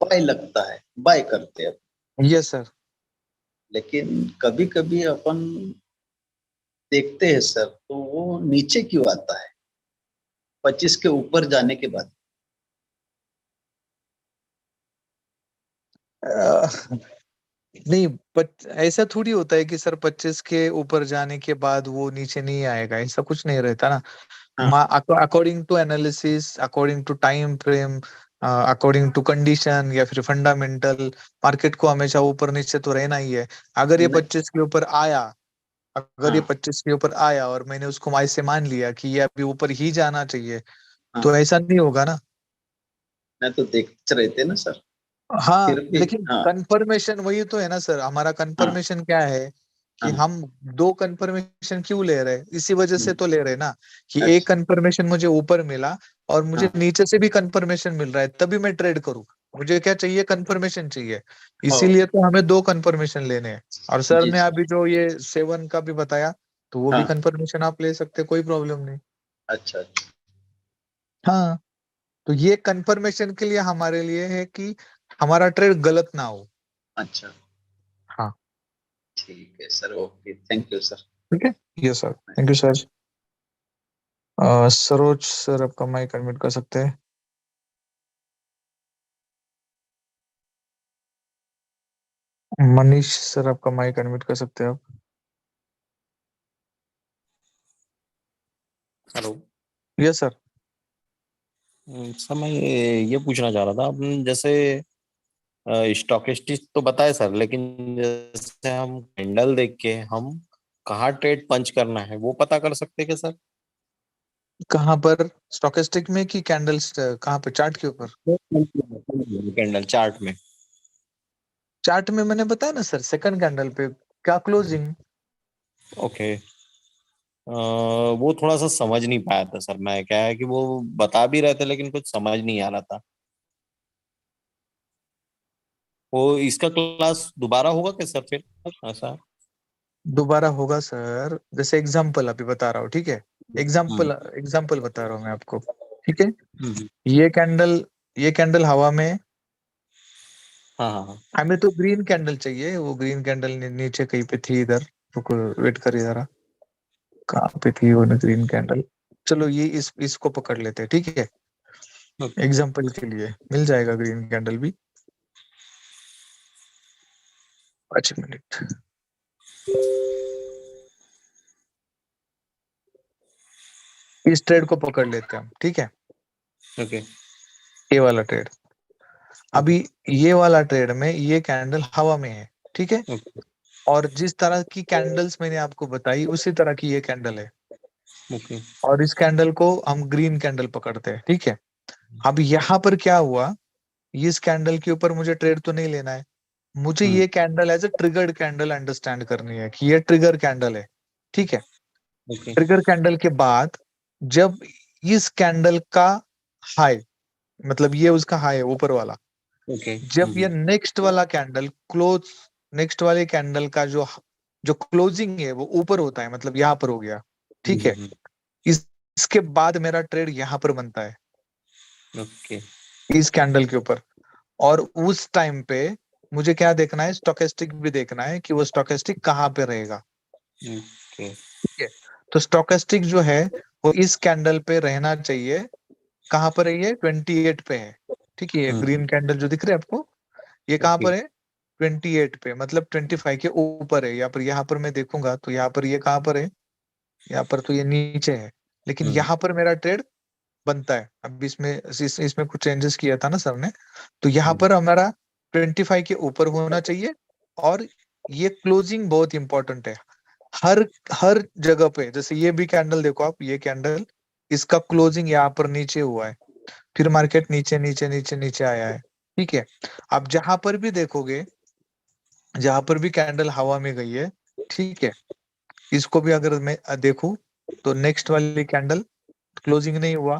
बाय लगता है, बाय करते हैं। Yes sir. लेकिन कभी कभी अपन देखते हैं सर, तो वो नीचे क्यों आता है 25 के ऊपर जाने के बाद? नहीं, ऐसा थोड़ी होता है कि सर 25 के ऊपर जाने के बाद वो नीचे नहीं आएगा, ऐसा कुछ नहीं रहता ना। हाँ according to analysis, according to time frame, according to condition या फिर फंडामेंटल, मार्केट को हमेशा ऊपर नीचे तो रहना ही है। अगर ये नहीं, 25 के ऊपर आया अगर ये हाँ 25 के ऊपर आया और मैंने उसको ऐसे मान लिया कि ये अभी ऊपर ही जाना चाहिए, हाँ, तो ऐसा नहीं होगा ना। मैं तो देखते रहते ना सर, हाँ, फिर भी। लेकिन हाँ कंफर्मेशन वही तो है ना सर, हमारा हाँ कंफर्मेशन क्या है कि हाँ। हम दो कंफर्मेशन क्यों ले रहे हैं, इसी वजह से हम्म, तो ले रहे हैं ना, कि एक अच्छा। कंफर्मेशन मुझे ऊपर मिला और मुझे हाँ नीचे से भी कंफर्मेशन मिल रहा है, तभी मैं ट्रेड करूँ। मुझे क्या चाहिए? कंफर्मेशन चाहिए। ओ, इसीलिए तो हमें दो कंफर्मेशन लेने हैं। और सर जी ने सर। अभी जो ये 7 का भी बताया, तो वो भी हाँ, कंफर्मेशन आप ले सकते हैं, कोई प्रॉब्लम नहीं। अच्छा अच्छा। हाँ, तो ये कंफर्मेशन के लिए हमारे लिए है कि हमारा ट्रेड गलत ना हो। अच्छा हाँ। ठीक है sir, okay, thank you sir. ठीक है, ये sir, thank you sir. Saroj sir, आपका माइक अनम्यूट कर सकते हैं। मनीष सर, आपका माइक अनम्यूट कर सकते हैं आप। Hello yes sir. सर, मैं ये पूछना चाह रहा था, आपने जैसे स्टॉकिस्टिक्स तो बताया सर, लेकिन जैसे हम कैंडल देख के हम कहाँ ट्रेड पंच करना है वो पता कर सकते हैं क्या सर? कहाँ पर, स्टोकेस्टिक में कि कैंडल्स, कहाँ पे, चार्ट के ऊपर? कैंडल चार्ट में। चार्ट में मैंने बताया ना सर, सेकंड कैंडल पे क्या क्लोजिंग। ओके। वो थोड़ा सा समझ नहीं पाया था सर मैं, क्या है कि वो बता भी रहे थे लेकिन कुछ समझ नहीं आ रहा था। वो इसका क्लास दोबारा होगा क्या सर फिर ऐसा? दोबारा होगा सर, जैसे एग्जाम्पल अभी बता रहा हूँ, ठीक है। एग्जाम्पल एग्जाम्पल बता रहा हूँ मैं आपको, ठीक है। ये कैंडल, ये कैंडल हवा में, हाँ हाँ हाँ। हमें तो ग्रीन कैंडल चाहिए। वो ग्रीन कैंडल नीचे कहीं पे थी इधर, रुको वेट करिए जरा, कहाँ पे थी वो ग्रीन कैंडल। चलो ये इसको पकड़ लेते हैं, ठीक है। एग्जाम्पल के लिए मिल जाएगा ग्रीन कैंडल भी। 5 मिनट। इस ट्रेड को पकड़ लेते हैं हम, ठीक है। ओके। ये वाला ट्रेड, अभी ये वाला ट्रेड में ये कैंडल हवा में है, ठीक है। और जिस तरह की कैंडल्स मैंने आपको बताई उसी तरह की ये कैंडल है। ओके। और इस कैंडल को हम ग्रीन कैंडल पकड़ते हैं, ठीक है। अब यहाँ पर क्या हुआ, इस कैंडल के ऊपर मुझे ट्रेड तो नहीं लेना है, मुझे ये candle as a triggered candle understand करनी है कि ये ट्रिगर कैंडल है, ठीक है। ओके। ट्रिगर कैंडल के बाद जब इस कैंडल का हाई, मतलब ये उसका हाई है ऊपर वाला, ओके। जब ये नेक्स्ट वाला कैंडल क्लोज, नेक्स्ट वाले कैंडल का जो जो क्लोजिंग है वो ऊपर होता है, मतलब यहाँ पर हो गया, ठीक है। इसके बाद मेरा ट्रेड यहाँ पर बनता है, ओके। इस कैंडल के ऊपर। और उस टाइम पे मुझे क्या देखना है, स्टोकेस्टिक भी देखना है कि वो स्टोकेस्टिक कहाँ पे रहेगा, ओके। ठीक है। तो स्टोकेस्टिक जो है वो इस कैंडल पे रहना चाहिए। कहाँ पर है ये, 28 पे है, ठीक है। ये ग्रीन कैंडल जो दिख रहा है आपको, ये कहाँ पर है, 28 पे, मतलब 25 के ऊपर है। यहाँ पर मैं देखूंगा तो यहाँ पर ये कहाँ पर है, यहाँ पर तो ये नीचे है, लेकिन यहाँ पर मेरा ट्रेड बनता है। अब इसमें कुछ चेंजेस किया था ना सर ने, तो यहाँ पर हमारा 25 के ऊपर होना चाहिए। और ये क्लोजिंग बहुत इंपॉर्टेंट है, हर हर जगह पे। जैसे ये भी कैंडल देखो आप, ये कैंडल, इसका क्लोजिंग यहाँ पर नीचे हुआ है, फिर मार्केट नीचे नीचे नीचे नीचे आया है, ठीक है। आप जहां पर भी देखोगे, जहां पर भी कैंडल हवा में गई है, ठीक है, इसको भी अगर मैं देखूं तो नेक्स्ट वाली कैंडल क्लोजिंग नहीं हुआ,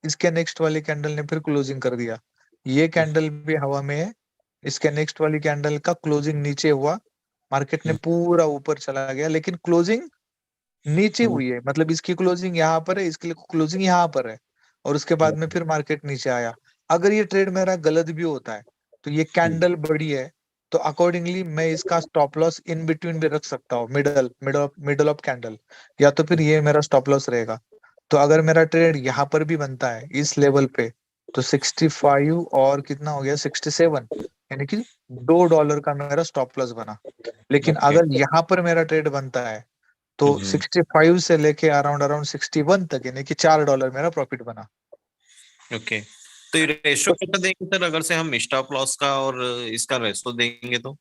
इसके नेक्स्ट वाली कैंडल ने फिर क्लोजिंग कर दिया। ये कैंडल भी हवा में है, इसके नेक्स्ट वाली कैंडल का क्लोजिंग नीचे हुआ, मार्केट ने पूरा ऊपर चला गया, लेकिन क्लोजिंग नीचे हुई है, मतलब इसकी क्लोजिंग यहाँ पर है, इसकी क्लोजिंग यहाँ पर है, और उसके बाद में फिर मार्केट नीचे आया। अगर ये ट्रेड मेरा गलत भी होता है तो ये कैंडल बड़ी है, तो अकॉर्डिंगली मैं इसका स्टॉप लॉस इन बिटवीन भी रख सकता हूँ, मिडल ऑफ कैंडल, या तो फिर ये मेरा स्टॉप लॉस रहेगा। तो अगर मेरा ट्रेड यहाँ पर भी बनता है इस लेवल पे, तो 65 और कितना हो गया, 67, यानी कि $2 का मेरा स्टॉप लॉस बना। लेकिन अगर यहाँ पर मेरा ट्रेड बनता है तो 65 से लेके अराउंड अराउंड 61 तक, यानी कि $4 मेरा प्रॉफिट बना। ओके। तो ये रेशो कितना देंगे सर, अगर से हम स्टॉप लॉस का और इसका रेशो देंगे तो?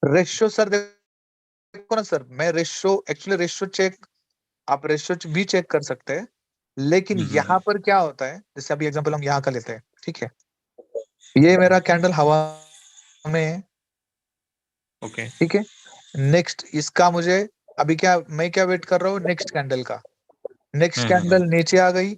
रेशियो सर देखो ना सर, मैं रेशियो, एक्चुअली रेशियो चेक, आप रेशियो भी चेक कर सकते हैं, लेकिन यहाँ पर क्या होता है, जैसे अभी एग्जांपल हम यहाँ का लेते हैं, ठीक है। ये मेरा कैंडल हवा में है, ओके। ठीक है। नेक्स्ट इसका मुझे, अभी क्या, मैं क्या वेट कर रहा हूँ, नेक्स्ट कैंडल का। नेक्स्ट कैंडल नीचे आ गई,